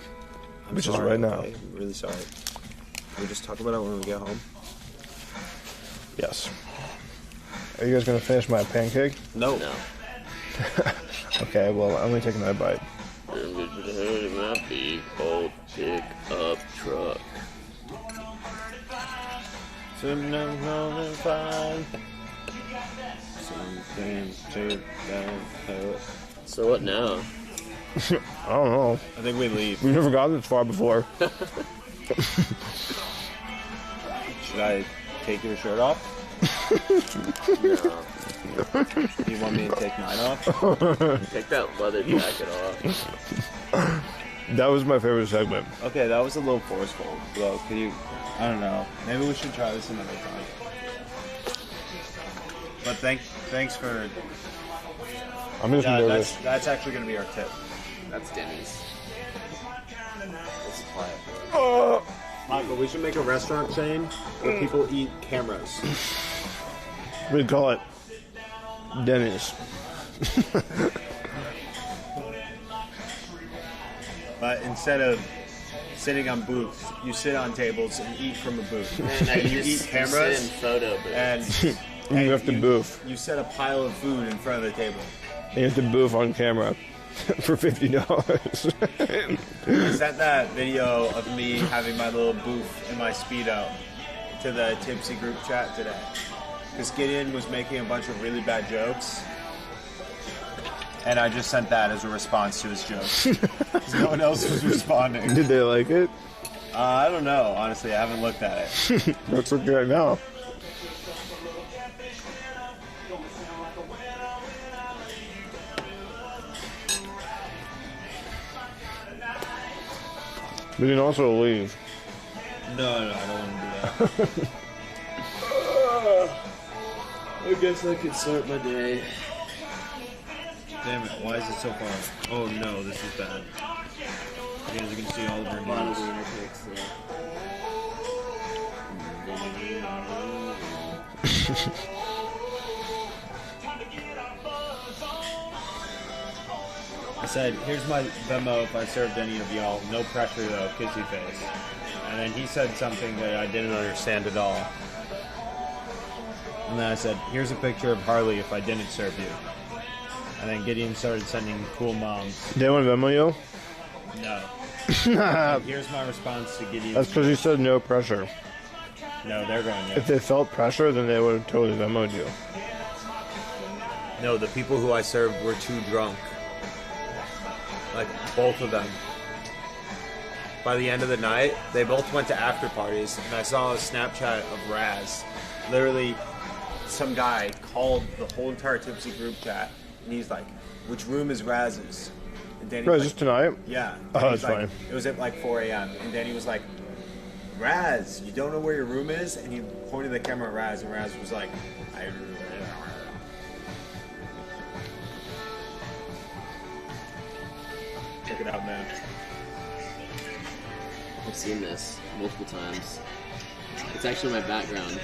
I'm Which is sorry, right now. okay? I'm really sorry. Can we just talk about it when we get home? Yes. Are you guys going to finish my pancake? No. No. Okay, well, I'm going to take another bite. My big old pickup truck. Something to So what now? I don't know. I think we leave. We've never gotten this far before. Should I take your shirt off? No. Do you want me to take mine off? Take that leather jacket off. That was my favorite segment. Okay, that was a little forceful, though. Could you? I don't know. Maybe we should try this another time. But thanks for. I'm just Yeah, nervous. that's actually gonna be our tip. That's Denny's. Let's apply it. Michael, we should make a restaurant chain where people eat cameras. We call it Denny's. But instead of sitting on booths, you sit on tables and eat from a booth. And And you you just eat cameras sit in photo booths. and You have to booth. You set a pile of food in front of the table. You have to booth on camera for $50. I sent that video of me having my little booth in my Speedo to the Tipsy group chat today. Because Gideon was making a bunch of really bad jokes. And I just sent that as a response to his jokes. 'Cause no one else was responding. Did they like it? I don't know, honestly. I haven't looked at it. Let's look right now. We can also leave. No, I don't want to do that. I guess I could start my day. Damn it, why is it so far? Oh no, this is bad. You guys are going to see all of our news. I said, here's my Venmo if I served any of y'all. No pressure though, kissy face. And then he said something that I didn't understand at all. And then I said, here's a picture of Harley if I didn't serve you. And then Gideon started sending cool moms. They want to Venmo you? No. And here's my response to Gideon. That's because you said no pressure. No, they're going, yeah. If they felt pressure, then they would have totally Venmoed you. No, the people who I served were too drunk. Like, both of them. By the end of the night, they both went to after parties, and I saw a Snapchat of Raz. Literally, some guy called the whole entire Tipsy group chat, and he's like, which room is Raz's? And Danny Right, was is this like, tonight? yeah. Oh, And he's that's like, fine. It was at like 4 a.m. And Danny was like, Raz, you don't know where your room is? And he pointed the camera at Raz, and Raz was like, I check it out, man. I've seen this multiple times. It's actually my background.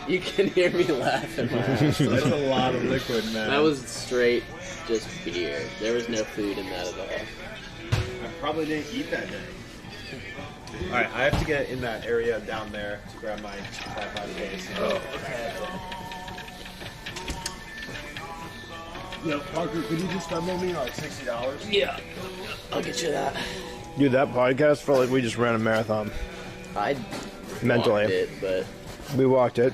You can hear me laughing. That's a lot of liquid, man. That was straight just beer. There was no food in that at all. I probably didn't eat that day. Alright, I have to get in that area down there to grab my tripod case. Oh, okay. Yo, Parker, could you just Venmo me like $60? Yeah, I'll get you that. Dude, that podcast felt like we just ran a marathon. I Mentally. walked it, but We walked it.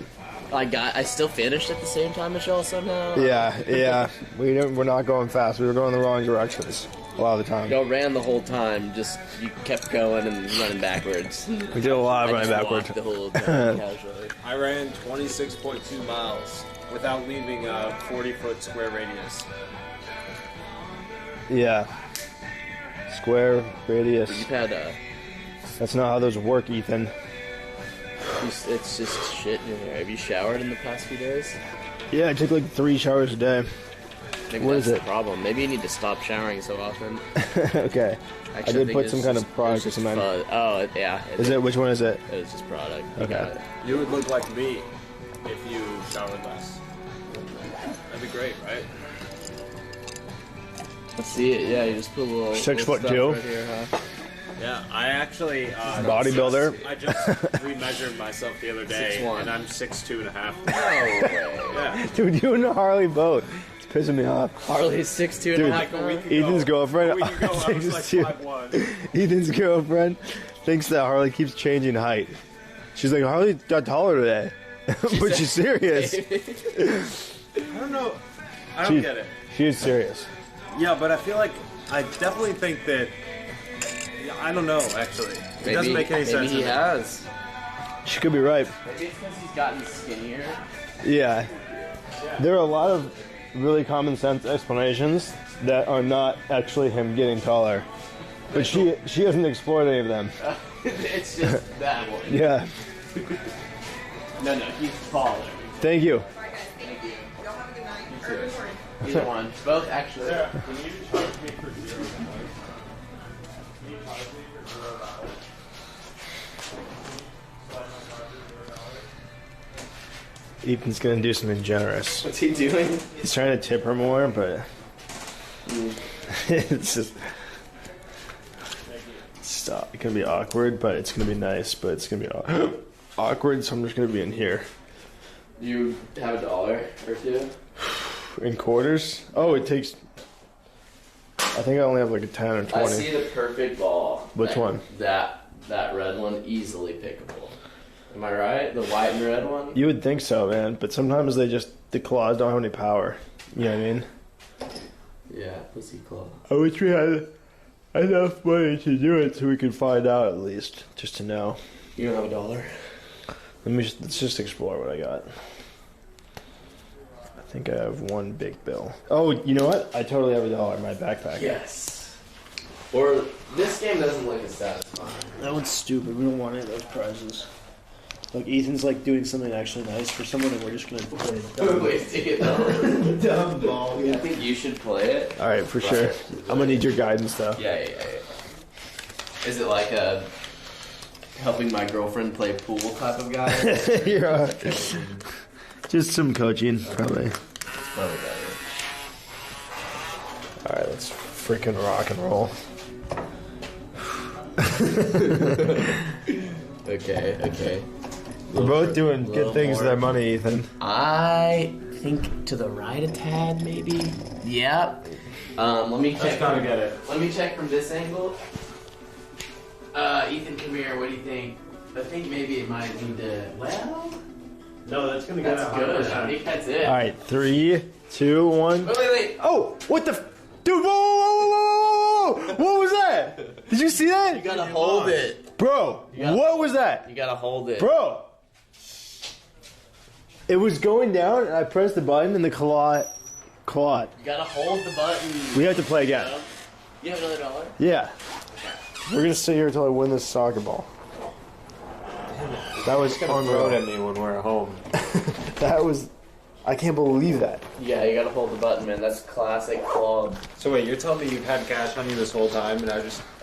I still finished at the same time as y'all somehow. Yeah. We're not going fast. We were going the wrong directions a lot of the time. Y'all ran the whole time. Just you kept going and running backwards. We did a lot of running backwards. The whole time casually. I ran 26.2 miles without leaving a 40-foot square radius. Yeah. Square radius. You've had That's not how those work, Ethan. it's just shit in your hair. Have you showered in the past few days? Yeah, I take like 3 showers a day. Maybe What that's is the it? problem. Maybe you need to stop showering so often. Okay. I did put some kind of product or something. Oh, yeah. Is it? Which one is it? It was just product. You Okay. got it. You would look like me if you showered less. That'd be great, right? Let's see it. Yeah, you just put a little 6'2". stuff right here, huh? Yeah, I actually Bodybuilder. I just remeasured myself the other day, 6'1". and I'm 6'2.5". No way. Yeah. Dude, you and the Harley boat. It's pissing me off. Harley's 6'2" Dude, and a half. Ethan's girlfriend. A week ago, I was like 5'1". Ethan's girlfriend thinks that Harley keeps changing height. She's like, Harley got taller today. But she's serious. I don't know. I don't get it. She is serious. Yeah, but I feel like I definitely think that. I don't know, actually. It doesn't make any sense. Maybe he has. She could be right. Maybe it's because he's gotten skinnier. Yeah. There are a lot of really common sense explanations that are not actually him getting taller. But she hasn't explored any of them. It's just that one. Yeah. No, he's taller. Thank you. Thank you. Either one. Both, actually. Can you charge me for $0? Ethan's gonna do something generous. What's he doing? He's trying to tip her more, but it's just stop. It's gonna be awkward, but it's gonna be nice. But it's gonna be awkward, so I'm just gonna be in here. You have $1 or $2? In quarters? Oh, it takes. I think I only have like a 10 or 20. I see the perfect ball. Which one? That red one, easily pickable. Am I right? The white and red one? You would think so, man. But sometimes the claws don't have any power. You know what I mean? Yeah, pussy claw. I wish we had enough money to do it so we could find out at least, just to know. You don't have $1? Let's just explore what I got. I think I have one big bill. Oh, you know what? I totally have $1 in my backpack. Yes. Or this game doesn't look as satisfying. That one's stupid. We don't want any of those prizes. Like Ethan's like doing something actually nice for someone, and we're just gonna play Wasting it though. dumb ball. I think you should play it. All right, for sure. I'm gonna need your guidance though. Yeah. Is it like a helping my girlfriend play pool type of guy? Yeah. Just some coaching, probably. Probably better. All right, let's freaking rock and roll. Okay. We're both doing good things with more. our money, Ethan. I think to the right a tad, maybe. Yep. Let me check. That's gotta get it. Let me check from this angle. Ethan, come here. What do you think? I think maybe it might need to. Well, No, that's gonna get that's good. I think that's it. All right, 3, 2, 1. Wait. Oh, what the? Dude, whoa! What was that? Did you see that? You gotta hold it. Bro, what was that? You gotta hold it. Bro! It was going down, and I pressed the button, and the claw. You gotta hold the button. We have to play again. You have another $1? Yeah. We're gonna sit here until I win this soccer ball. That was Throw it at me when we're at home. That was. I can't believe that. Yeah, you gotta hold the button, man. That's classic club. So wait, you're telling me you've had cash on you this whole time, and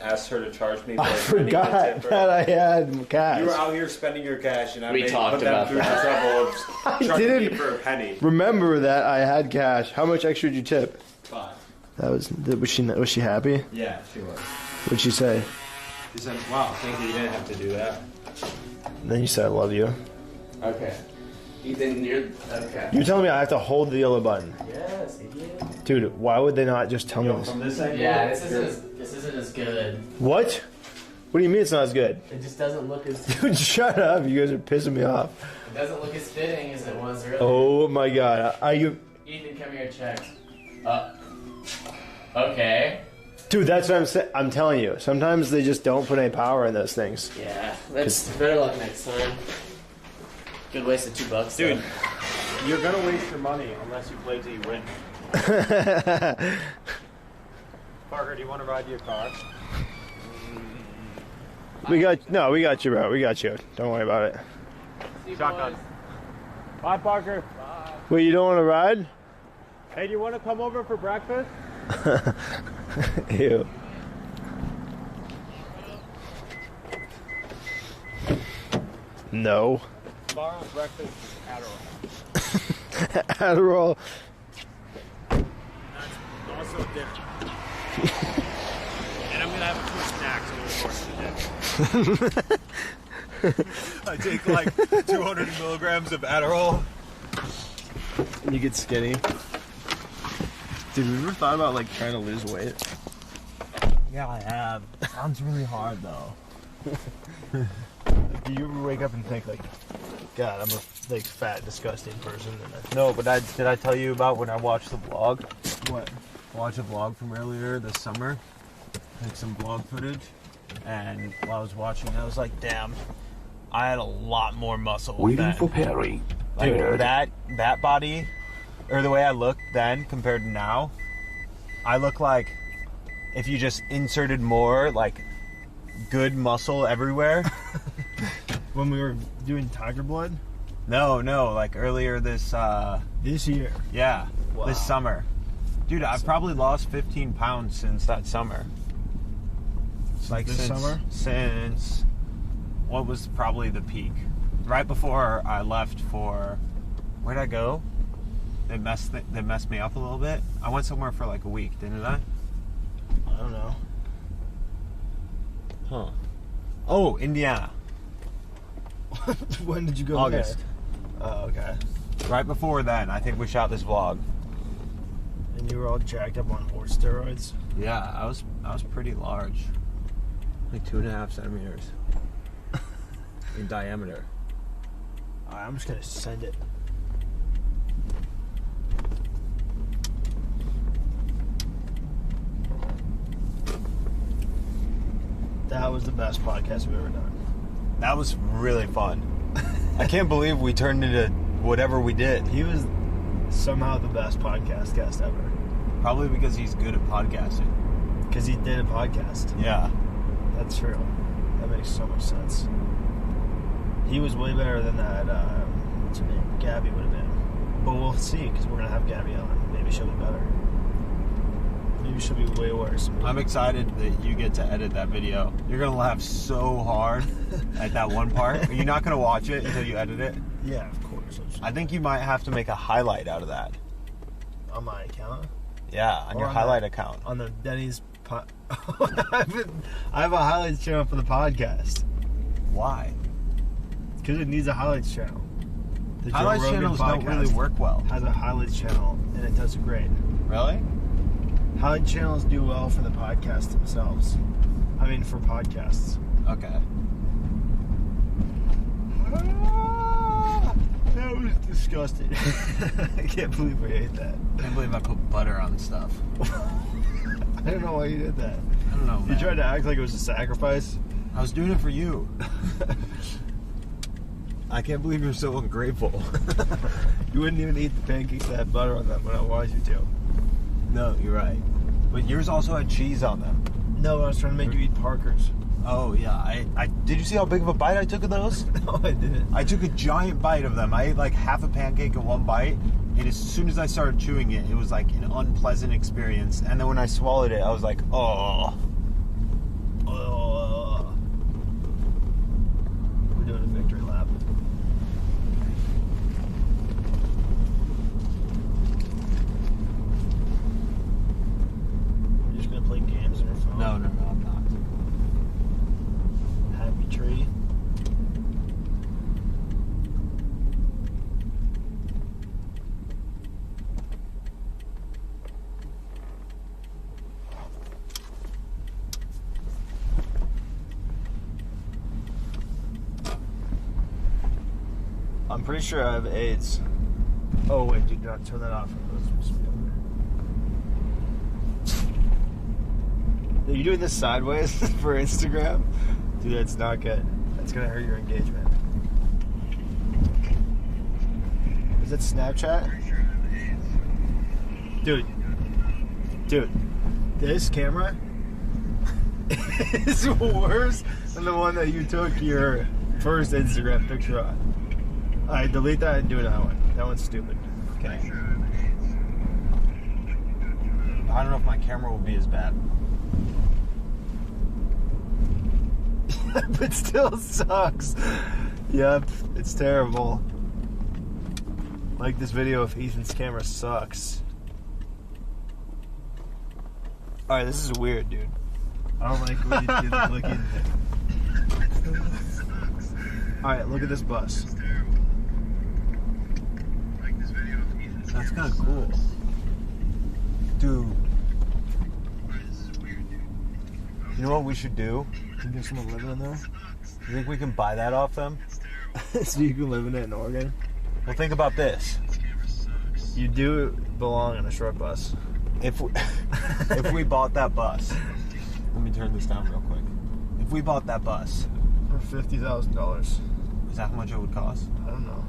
asked her to charge me. I forgot that I had cash. You were out here spending your cash, and I We talked put them about through the that. trouble of I charging me didn't for a penny. remember that I had cash. How much extra did you tip? 5. Was she happy? Yeah, she was. What'd she say? She said, "Wow, thank you. You didn't have to do that." And then you said I love you. Okay. Ethan, you're okay. You're telling me I have to hold the yellow button. Yes, idiot. Dude, why would they not just tell me this? From this angle, Yeah, this isn't as good. What? What do you mean it's not as good? It just doesn't look as Dude, shut up. You guys are pissing me off. it doesn't look as fitting as it was earlier. Oh my god. Are you... Ethan, come here, check. Okay. Dude, that's what I'm saying. I'm telling you. Sometimes they just don't put any power in those things. Yeah, that's better luck next time. Good waste of $2, dude. though. You're gonna waste your money unless you play till you win. Parker, do you want to ride your car? We got you, bro. We got you. Don't worry about it. Shotgun. Bye, Parker. Bye. Wait, you don't want to ride? Hey, do you want to come over for breakfast? Ew. No. Tomorrow's breakfast is Adderall. Adderall. That's also dinner. And I'm gonna have 2 snacks over the course of the day. I take like 200 milligrams of Adderall. You get skinny. Dude, have you ever thought about like trying to lose weight? Yeah, I have. Sounds really hard though. Do you ever wake up and think like, God, I'm a like fat, disgusting person? No, but did I tell you about when I watched the vlog? What? Watched a vlog from earlier this summer. Like some vlog footage. And while I was watching, I was like, damn, I had a lot more muscle. Waiting for Perry. Like Third. that body, or the way I looked then compared to now, I look like if you just inserted more like good muscle everywhere. When we were doing Tiger Blood? No, like earlier this year. Yeah, Wow. this summer. Dude, I've probably lost 15 pounds since that summer. Like this summer? Since what was probably the peak. Right before I left for, where'd I go? They messed me up a little bit. I went somewhere for like a week, didn't I? I don't know. Huh. Oh, Indiana. When did you go August. there? Oh, okay. Right before then, I think we shot this vlog. And you were all jacked up on horse steroids? Yeah, I was pretty large. Like 2.5 centimeters in diameter. Alright, I'm just gonna send it. That was the best podcast we've ever done. That was really fun. I can't believe we turned into whatever we did. He was somehow the best podcast guest ever. Probably because he's good at podcasting. Because he did a podcast. Yeah. That's true. That makes so much sense. He was way better than that, what's her name? Gabby would have been. But we'll see, because we're going to have Gabby on. Maybe she'll be better. Maybe she'll be way worse. I'm excited that you get to edit that video. You're going to laugh so hard at that one part. Are you not going to watch it until you edit it? Yeah, of course. I think you might have to make a highlight out of that. On my account? Yeah, on your highlight account. On the Denny's... I have a highlights channel for the podcast. Why? Because it needs a highlights channel. The Joe Highlights Rogan channels don't podcast really work well. Has a highlights channel, and it does great. Really? Highlight channels do well for the podcast themselves. I mean, for podcasts. Okay. That was disgusting. I can't believe we ate that. I can't believe I put butter on stuff. I don't know why you did that. I don't know, man. You tried to act like it was a sacrifice. I was doing it for you. I can't believe you're so ungrateful. You wouldn't even eat the pancakes that had butter on them when I wanted you to. No, you're right. But yours also had cheese on them. No, I was trying to make you eat Parker's. Oh, yeah. I did you see how big of a bite I took of those? No, I didn't. I took a giant bite of them. I ate like half a pancake in one bite. And as soon as I started chewing it, it was like an unpleasant experience. And then when I swallowed it, I was like, oh. I'm pretty sure I have AIDS. Oh wait, dude, do not turn that off. Are you doing this sideways for Instagram? Dude, that's not good. That's gonna hurt your engagement. Is that Snapchat? Dude, this camera is worse than the one that you took your first Instagram picture on. Alright, delete that and do another one. That one's stupid. Okay. I don't know if my camera will be as bad. It still sucks. Yep, it's terrible. Like this video if Ethan's camera sucks. Alright, this is weird, dude. I don't like what you did looking. Alright, look at this bus. That's kind of cool. Dude. You know what we should do? Can you get someone living in there? You think we can buy that off them? So you can live in it in Oregon? Well, think about this. You do belong in a short bus. If we bought that bus, let me turn this down real quick. If we bought that bus, For $50,000. is that how much it would cost? I don't know.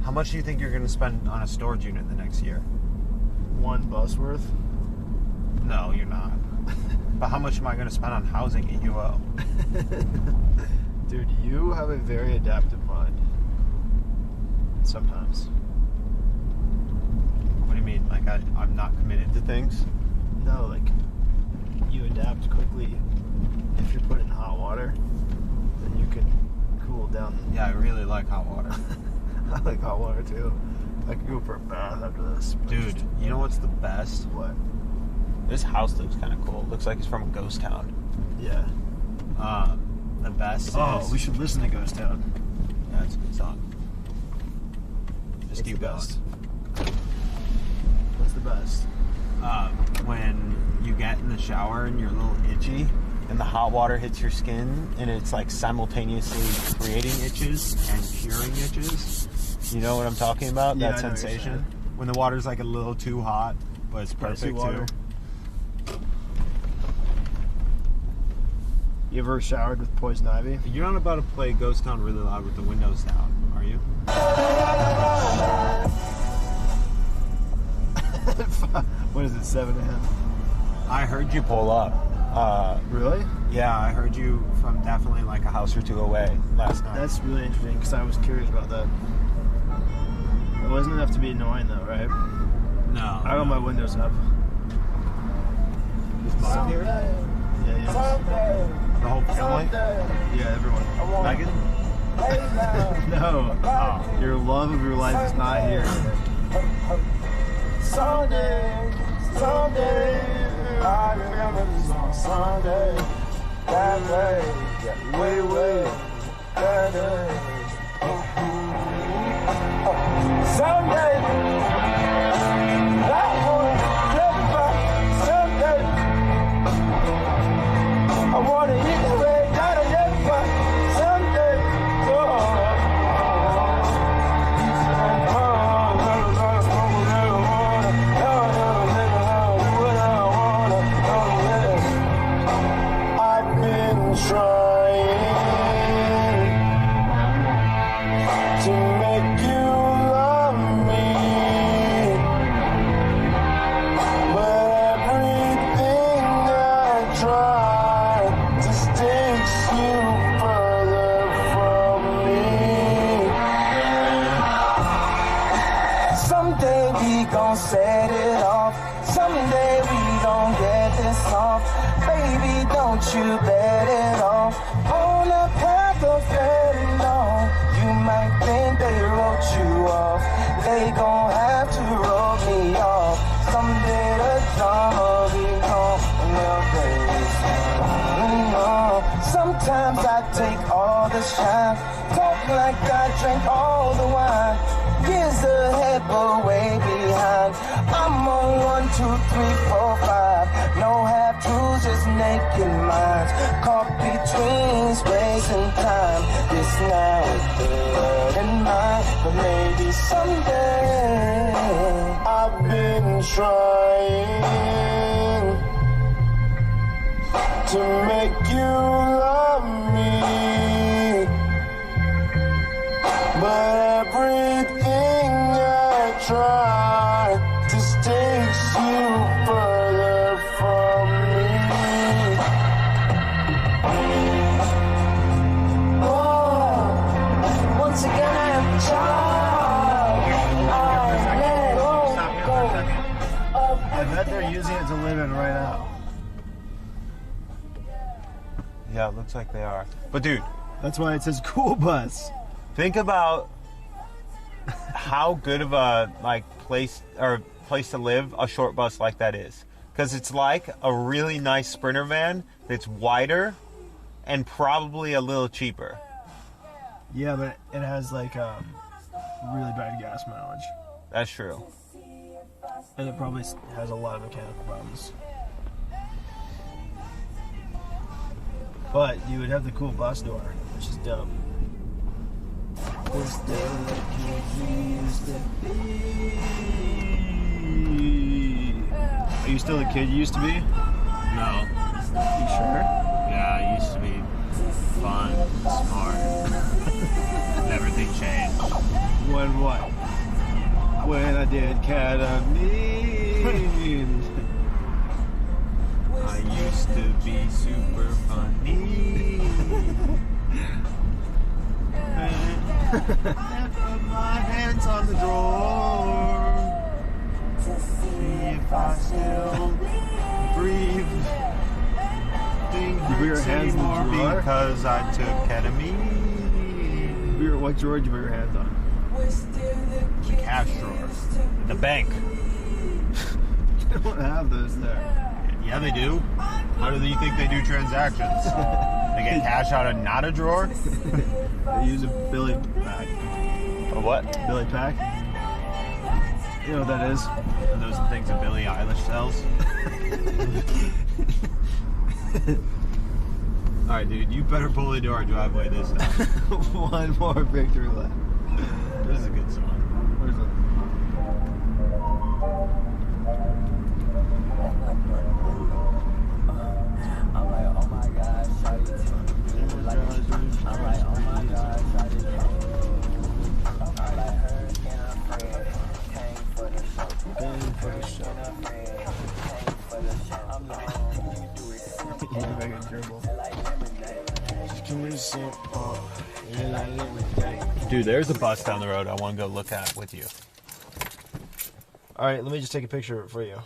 How much do you think you're going to spend on a storage unit the next year? One bus worth? No, you're not. But how much am I going to spend on housing at UO? Dude, you have a very adaptive mind. Sometimes. What do you mean? Like I'm not committed to things? No, like, you adapt quickly. If you're put in hot water, then you can cool down. Yeah, I really like hot water. I like hot water too. I could go for a bath after this. Dude, you know what's the best? What? This house looks kind of cool. It looks like it's from a ghost town. Yeah. The best Oh, is... we should listen to Ghost Town. Yeah, it's a good song. Just What's keep the going. best? What's the best? When you get in the shower and you're a little itchy and the hot water hits your skin and it's like simultaneously creating itches and curing itches. You know what I'm talking about? Yeah, That I know what you're sensation? saying. When the water's like a little too hot, but it's perfect Icy water. too. You ever showered with poison ivy? You're not about to play Ghost Town really loud with the windows down, are you? What is it, 7 a.m.? I heard you pull up. Really? Yeah, I heard you from definitely like a house or two away last night. That's really interesting because I was curious about that. It wasn't enough to be annoying though, right? No. I got my windows up. Is mom here? Yeah. The whole family? Yeah, everyone. Megan? No. Oh. Your love of your life is not here. Someday, I remember this on Sunday. That way, way, that day. Someday, that one, someday. I wanna hit the way, gotta never someday. Set it off. Someday we gon' get this off. Baby, don't you bet it off. On the path of heading on, you might think they wrote you off. They gon' have to roll me off. Someday the drama be gone and they'll face. Sometimes I take all the shine, talk like I drank all the wine. Years ahead, but way behind. I'm on 1, 2, 3, 4, 5. No half truths, just naked minds. Caught between space and time. This now is the word in mind. but maybe someday. I've been trying to make you love me, but everything I try just takes you further from me. Oh, once again I am tried. I let it all go. I bet they're using it to live in right now. Yeah, it looks like they are. But dude, That's why it says cool bus. think about how good of a place to live a short bus like that is, because it's like a really nice Sprinter van that's wider and probably a little cheaper. Yeah, but it has like really bad gas mileage, That's true. and it probably has a lot of mechanical problems. But you would have the cool bus door, which is dope. Are you still the kid you used to be? No. You sure? Yeah, I used to be fun, smart. Everything changed. When what? When I did ketamine. I used to be super funny. And put my hands on the door to see if I still breathe. You put your hands in the drawer? Because I took ketamine. What drawer did you put your hands on? The cash drawer. The bank. You don't have those there. Yeah, they do. How do you think they do transactions? They get cash out of not a drawer? They use a Billy pack. A what? Billy pack? You know what that is? Are those the things that Billie Eilish sells? Alright, dude, you better pull into our driveway this time. One more victory lap. This is a good song. Where's it? I'm like, oh my gosh, shawty. I'm like, oh my gosh, shawty. I like her and her friend. Came for the show. Came for the show. And her friend. Came for the show. I'm like, you do it. You're making a dribble. Just give me some, and like lemonade. Dude, there's a bus down the road I want to go look at with you. Alright, let me just take a picture of it for you.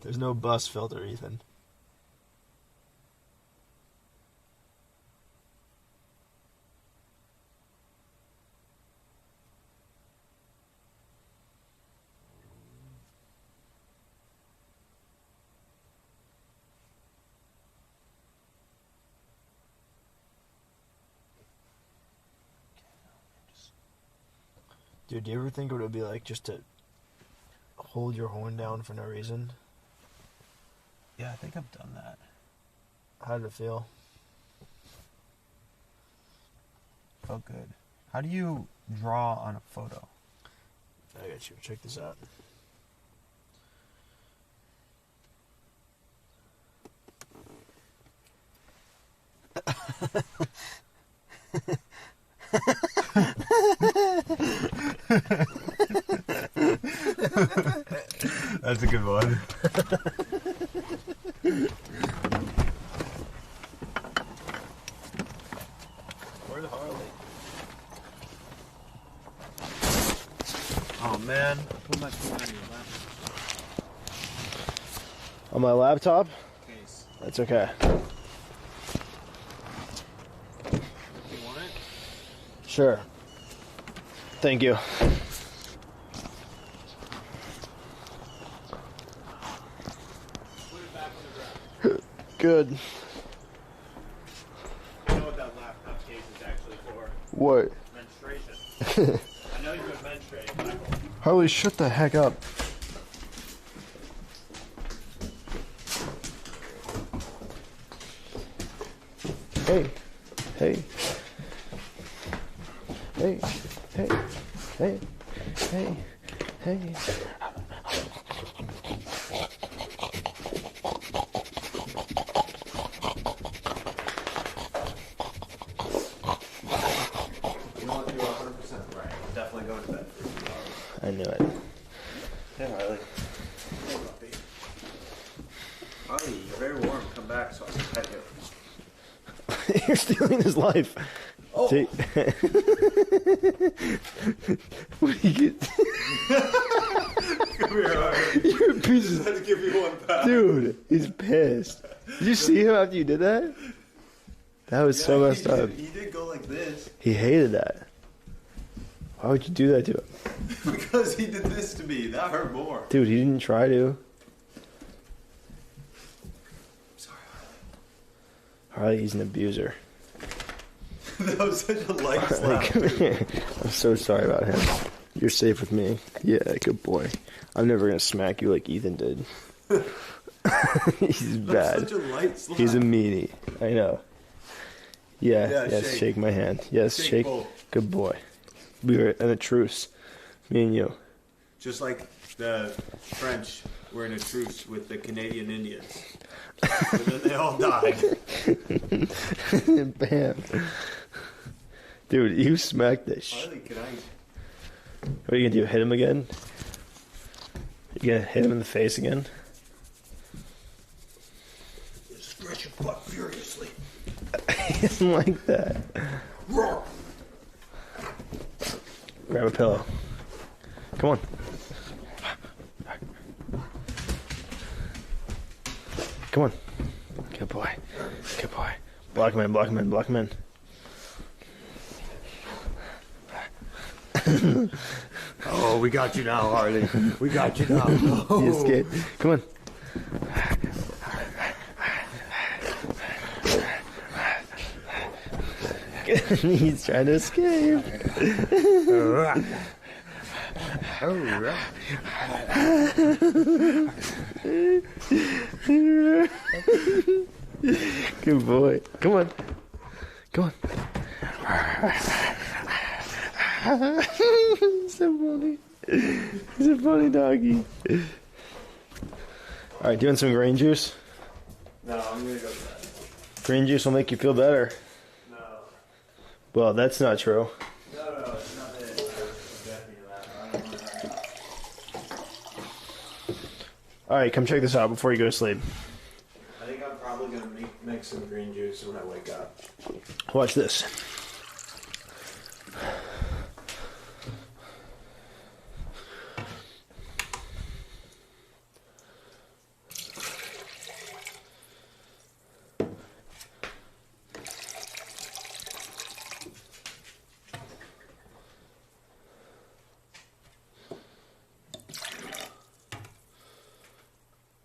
There's no bus filter, Ethan. Dude, do you ever think what it would be like just to hold your horn down for no reason? Yeah, I think I've done that. How did it feel? Felt good. How do you draw on a photo? I got you. Check this out. That's a good one. Where's Harley? Oh man, put my phone on your lap. On my laptop? Case. That's okay. You want it? Sure. Thank you. Put it back on the ground. Good. I know what that laptop case is actually for. What? Menstruation. I know you would menstruate, Michael. Harley, shut the heck up. Hey. Hey. Hey. Hey. Hey. Hey. Hey. I knew it. Hey, Harley. Harley, you're very warm. Come back so I can pet you. You're stealing his life. Oh. What do you get? Come here, Harley. You're a piece I of... had to give you one back. Dude, he's pissed. Did you see him after you did that? That was so messed up. He did go like this. He hated that. Why would you do that to him? Because he did this to me. That hurt more. Dude, he didn't try to. Sorry, Harley, he's an abuser. Harley. That was such a light Harley, slap. come here. I'm so sorry about him. You're safe with me. Yeah, good boy. I'm never gonna smack you like Ethan did. He's bad. Such a light slap. He's a meanie. I know. Yeah, Yeah, yes, shake. shake my hand. Yes, shake. both. Good boy. We were in a truce. Me and you. Just like the French were in a truce with the Canadian Indians. And then they all died. Bam. Dude, you smacked this. Harley, can I... What are you gonna do? Hit him again? You gonna hit him in the face again? Stretch your butt furiously. He doesn't like that. Roar. Grab a pillow. Come on. Come on. Good boy. Good boy. Block him in, block him in, block him in. Oh, we got you now, Harley. We got you now. You escaped. Come on. He's trying to escape. Good boy. Come on. Come on. He's so funny. He's a funny doggy. Alright, doing some green juice? No, I'm gonna go to bed. Green juice will make you feel better. No. Well, that's not true. No, it's not it. Definitely that. I don't want that. Alright, come check this out before you go to sleep. I think I'm probably gonna make some green juice when I wake up. Watch this.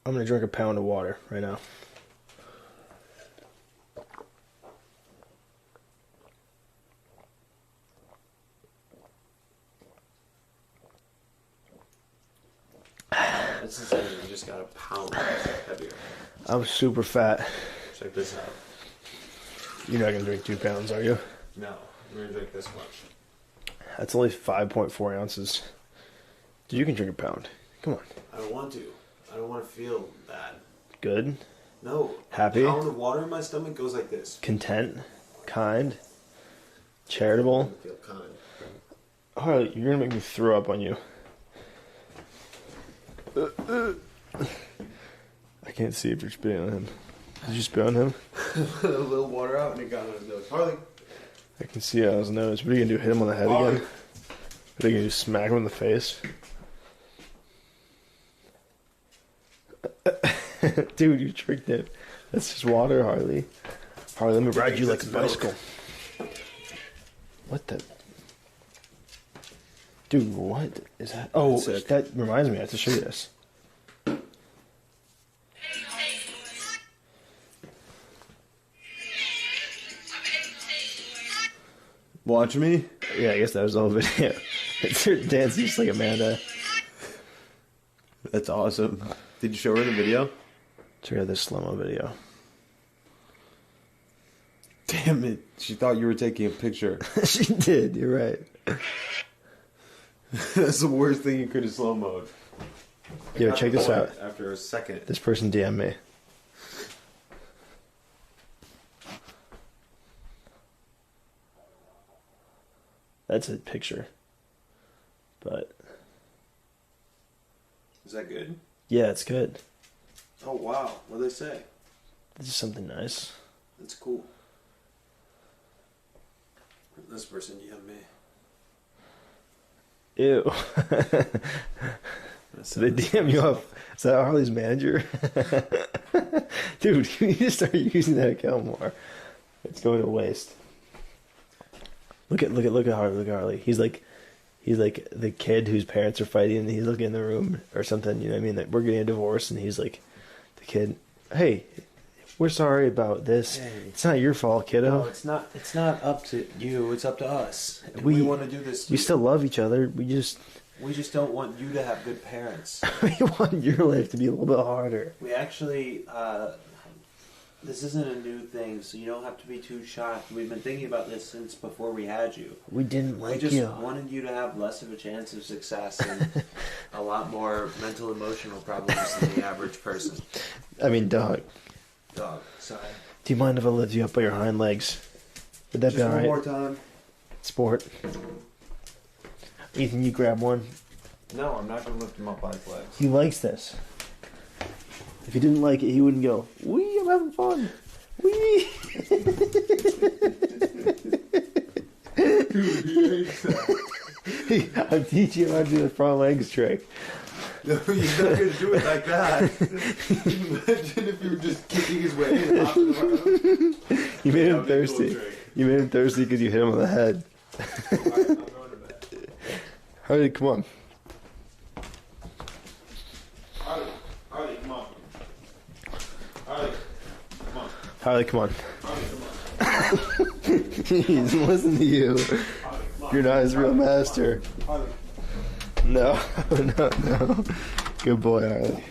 I'm gonna drink a pound of water right now. That's insane. You just got a pound heavier. I'm super fat. Check this out. You're not gonna drink 2 pounds, are you? No, I'm gonna drink this much. That's only 5.4 ounces. Dude, you can drink a pound. Come on. I don't want to. I don't want to feel bad. Good. No. Happy? A pound of water in my stomach goes like this. Content. Kind. I Charitable. feel kind. Harley, you're gonna make me throw up on you. I can't see if you're spitting on him. Did you spit on him? A little water out and it got on his nose. Harley. I can see it on his nose. What are you gonna do? Hit him on the head again? What are you gonna do? Smack him in the face? Dude, you tricked him. That's just water, Harley. Harley, let me ride you like a bicycle. What the? Dude, what is that? Oh, Sick. that reminds me. I have to show you this. Watch me. Yeah, I guess that was the whole video. It's her dancing just like Amanda. That's awesome. Did you show her the video? Show her this slow-mo video. Damn it. She thought you were taking a picture. She did, you're right. That's the worst thing you could have slow-moed. Yo, check this out. After a second. This person DM'd me. That's a picture. But Is that good? yeah, it's good. Oh, wow. What do they say? This is something nice. That's cool. This person DM'd me. Ew. So they DM you off. Is that Harley's manager? Dude, you need to start using that account more. It's going to waste. Look at Harley. He's like the kid whose parents are fighting and he's looking in the room or something, you know what I mean? Like, we're getting a divorce and he's like the kid, hey, we're sorry about this. Hey. It's not your fault, kiddo. No, it's not up to you, it's up to us. And We- we want to do this. We still love each other. We just don't want you to have good parents. we want your life to be a little bit harder. We actually, this isn't a new thing, so you don't have to be too shocked. We've been thinking about this since before we had you. We didn't We like just you. wanted you to have less of a chance of success and a lot more mental emotional problems than the average person. I mean, dog. Dog, sorry. Do you mind if I lift you up by your hind legs? Would that be Just one alright? more time. Sport. Ethan, you grab one. No, I'm not gonna lift him up by his legs. He likes this. If he didn't like it, he wouldn't go, wee, I'm having fun. Wee. I'm teaching him how to do the front legs trick. No, you're not going to do it like that. Imagine if you were just kicking his way in and hopping around. You made him That would be a cool thirsty. trick. You made him thirsty because you hit him on the head. Alright, I'm going to bed. Harley, come on. Harley, come on. Harley, come on. Harley, come on. Harley, come on. He's listening to you. You're not his real master. Harley. No, no. Good boy, Harley.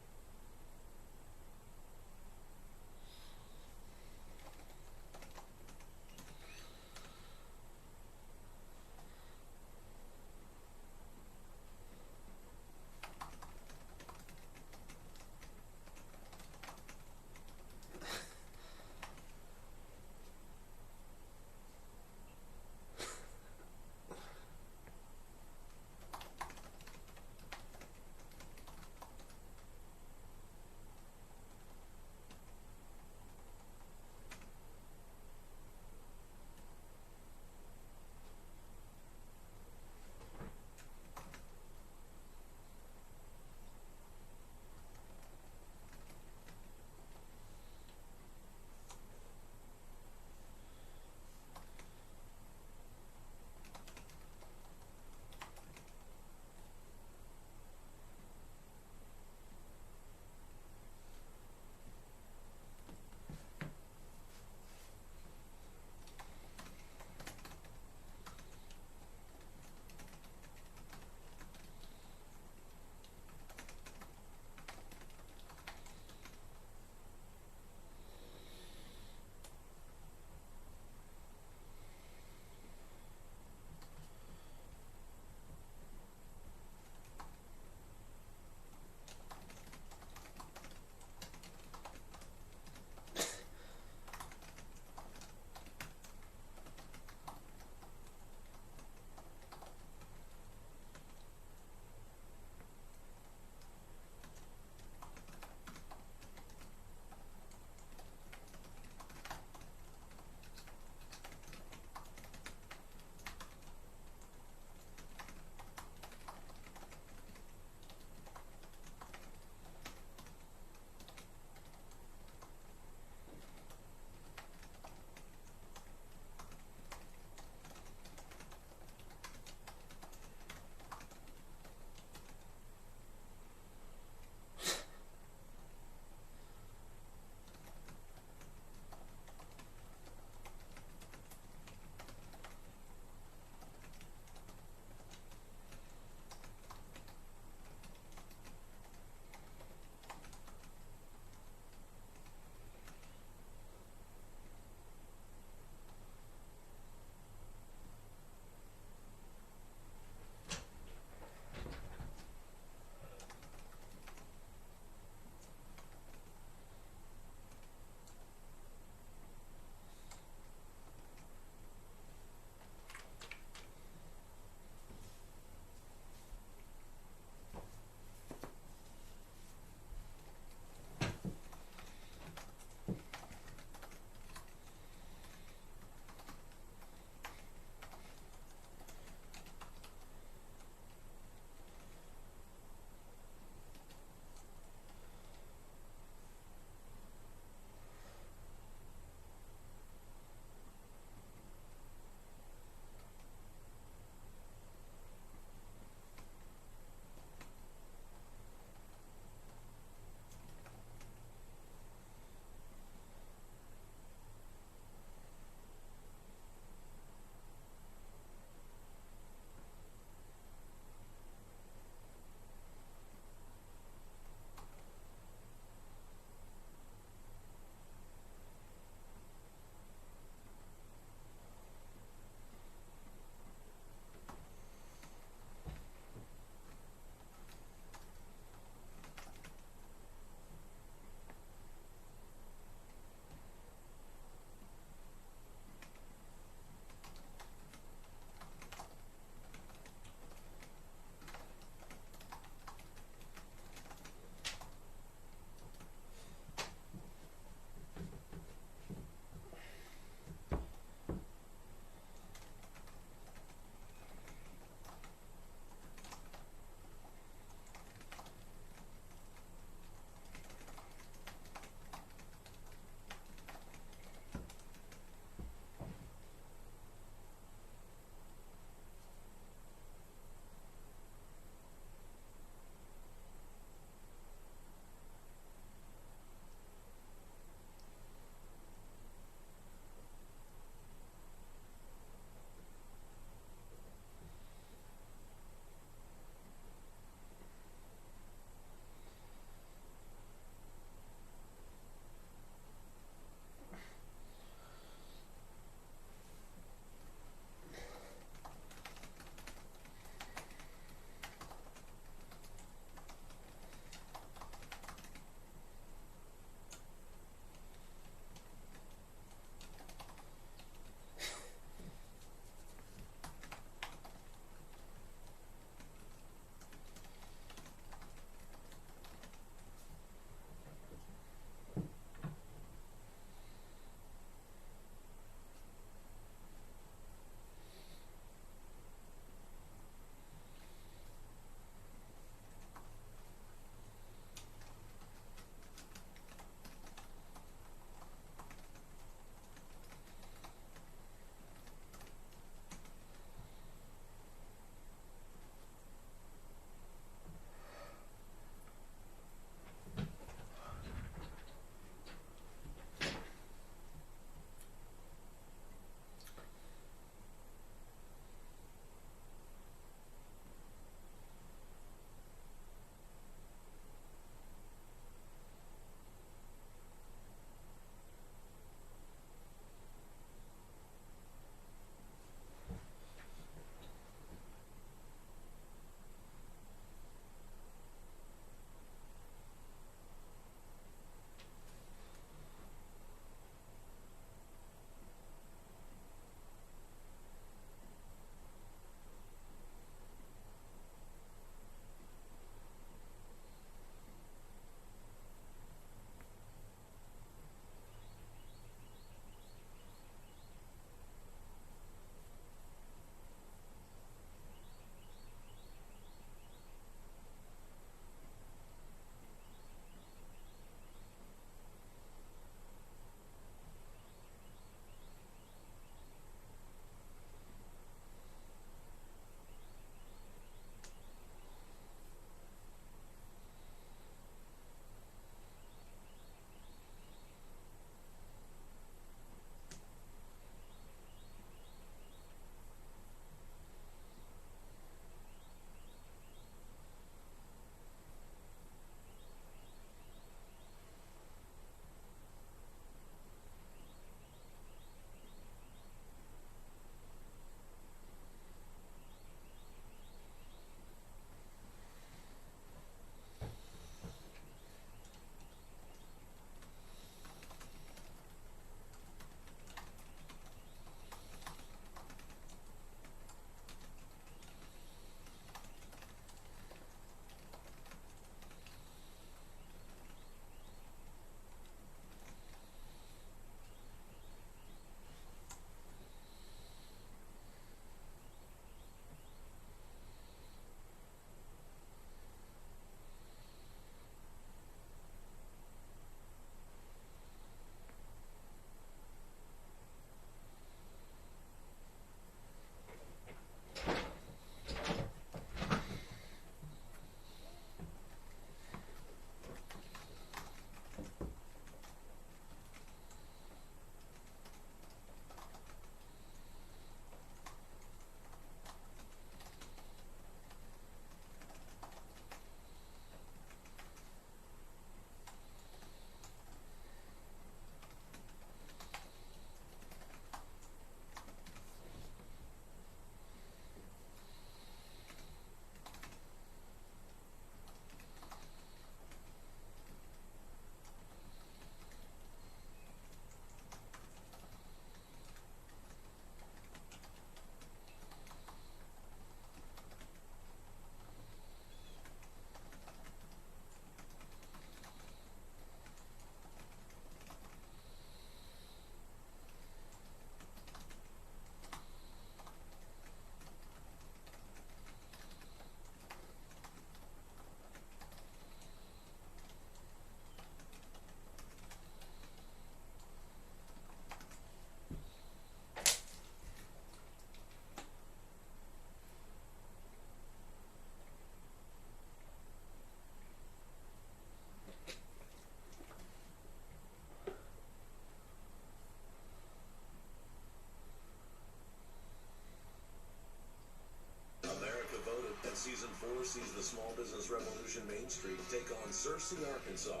Small Business Revolution Main Street take on Searcy, Arkansas.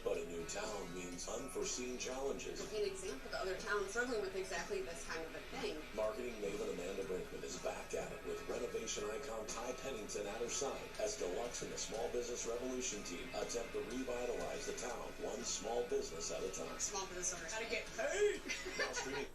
But a new town means unforeseen challenges. To be an example to other towns struggling with exactly this kind of a thing. Marketing maven Amanda Brinkman is back at it with renovation icon Ty Pennington at her side as Deluxe and the Small Business Revolution team attempt to revitalize the town one small business at a time. Small business owners gotta get paid. Now streaming.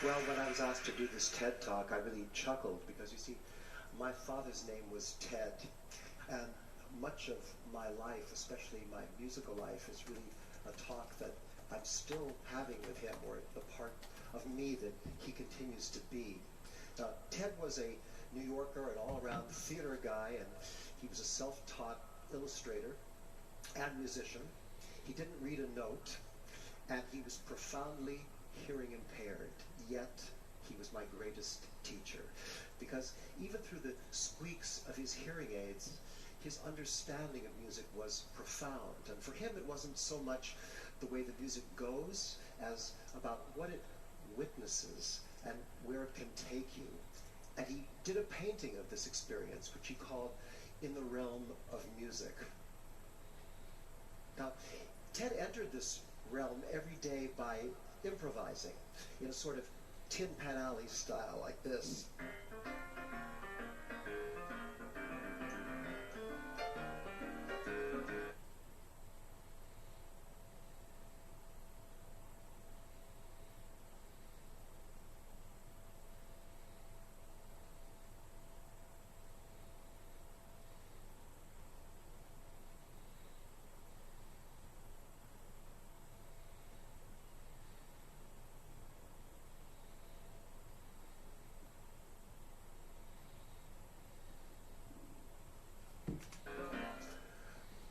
Well, when I was asked to do this TED Talk, I really chuckled because, you see, my father's name was Ted, and much of my life, especially my musical life, is really a talk that I'm still having with him, or the part of me that he continues to be. Ted was a New Yorker, an all-around theater guy, and he was a self-taught illustrator and musician. He didn't read a note, and he was profoundly hearing impaired, yet he was my greatest teacher, because even through the squeaks of his hearing aids, his understanding of music was profound. And for him, it wasn't so much the way the music goes as about what it witnesses and where it can take you. And he did a painting of this experience, which he called In the Realm of Music. Now, Ted entered this realm every day by improvising in a sort of Tin Pan Alley style like this.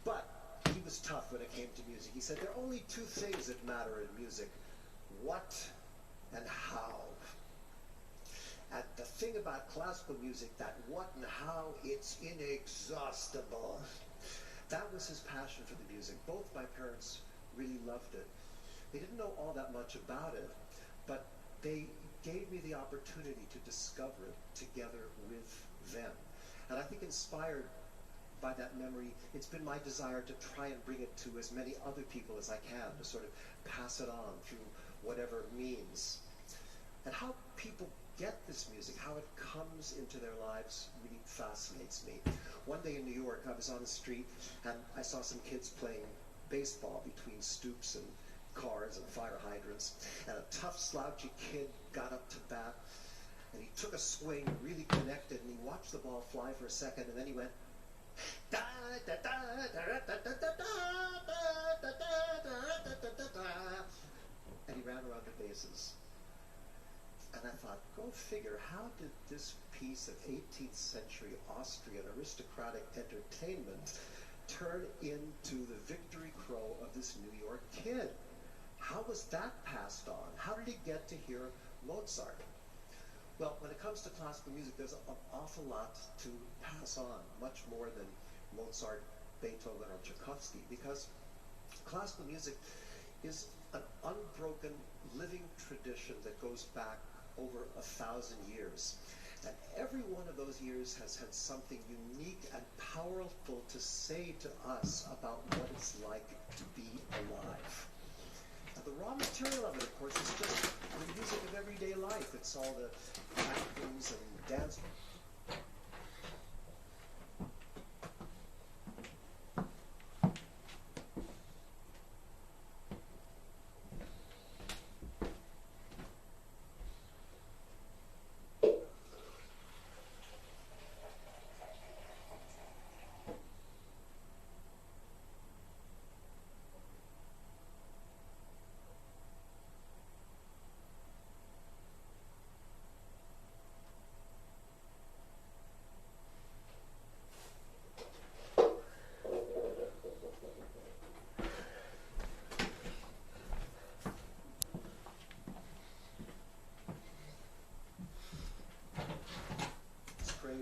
But he was tough when it came to music. He said there are only two things that matter in music: what and how. And the thing about classical music, that what and how, it's inexhaustible. That was his passion for the music. Both my parents really loved it. They didn't know all that much about it, but they gave me the opportunity to discover it together with them. And I think inspired by that memory, it's been my desire to try and bring it to as many other people as I can, to sort of pass it on through whatever means. And how people get this music, how it comes into their lives, really fascinates me. One day in New York, I was on the street and I saw some kids playing baseball between stoops and cars and fire hydrants. And a tough, slouchy kid got up to bat and he took a swing, really connected, and he watched the ball fly for a second, and then he went, da da da da da da da da da da da da, and he ran around the bases. And I thought, go figure, how did this piece of 18th century Austrian aristocratic entertainment turn into the victory crow of this New York kid? How was that passed on? How did he get to hear Mozart? Well, when it comes to classical music, there's an awful lot to pass on, much more than Mozart, Beethoven, or Tchaikovsky, because classical music is an unbroken living tradition that goes back over 1,000 years. And every one of those years has had something unique and powerful to say to us about what it's like to be alive. Now, the raw material of it, of course, is just the music of everyday life. It's all the anthems and dance.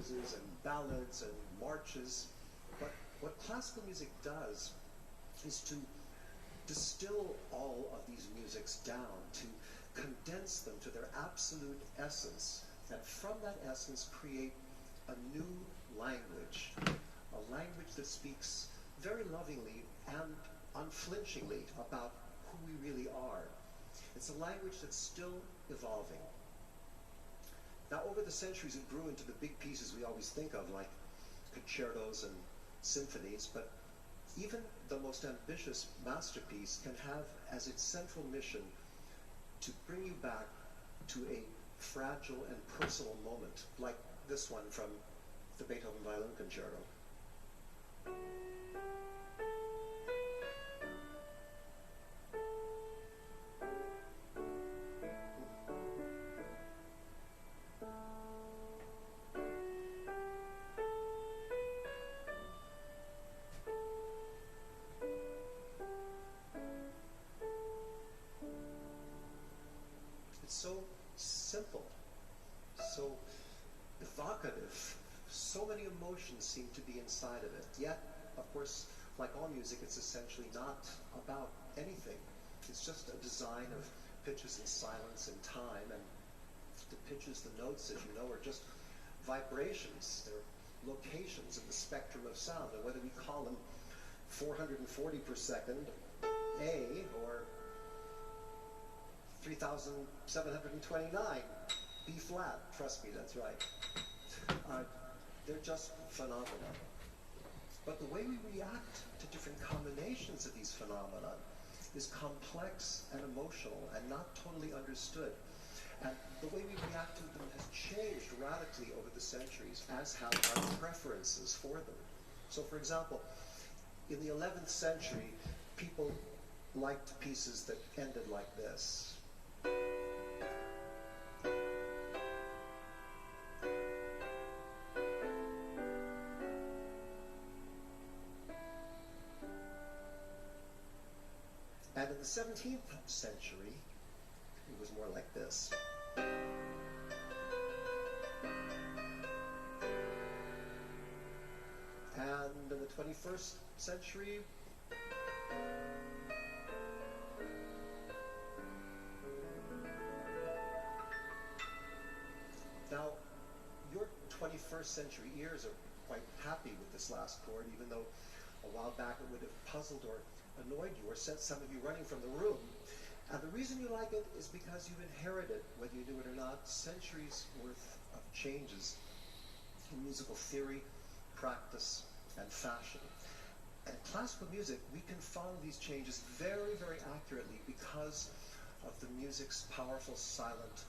And ballads and marches. But what classical music does is to distill all of these musics down, to condense them to their absolute essence, and from that essence create a new language, a language that speaks very lovingly and unflinchingly about who we really are. It's a language that's still evolving. Now, over the centuries, it grew into the big pieces we always think of, like concertos and symphonies, but even the most ambitious masterpiece can have as its central mission to bring you back to a fragile and personal moment, like this one from the Beethoven Violin Concerto. So simple, so evocative, so so many emotions seem to be inside of it. Yet, of course, like all music, it's essentially not about anything. It's just a design of pitches and silence and time, and the pitches, the notes, as you know, are just vibrations. They're locations in the spectrum of sound, and whether we call them 440 per second A or 3,729 B flat. Trust me, that's right. They're just phenomena. But the way we react to different combinations of these phenomena is complex and emotional and not totally understood. And the way we react to them has changed radically over the centuries, as have our preferences for them. So, for example, in the 11th century, people liked pieces that ended like this. And in the 17th century, it was more like this. And in the 21st century, now your 21st century ears are quite happy with this last chord, even though a while back it would have puzzled or annoyed you or sent some of you running from the room. And the reason you like it is because you've inherited, whether you do it or not, centuries worth of changes in musical theory, practice, and fashion. And in classical music, we can follow these changes very, very accurately because of the music's powerful silent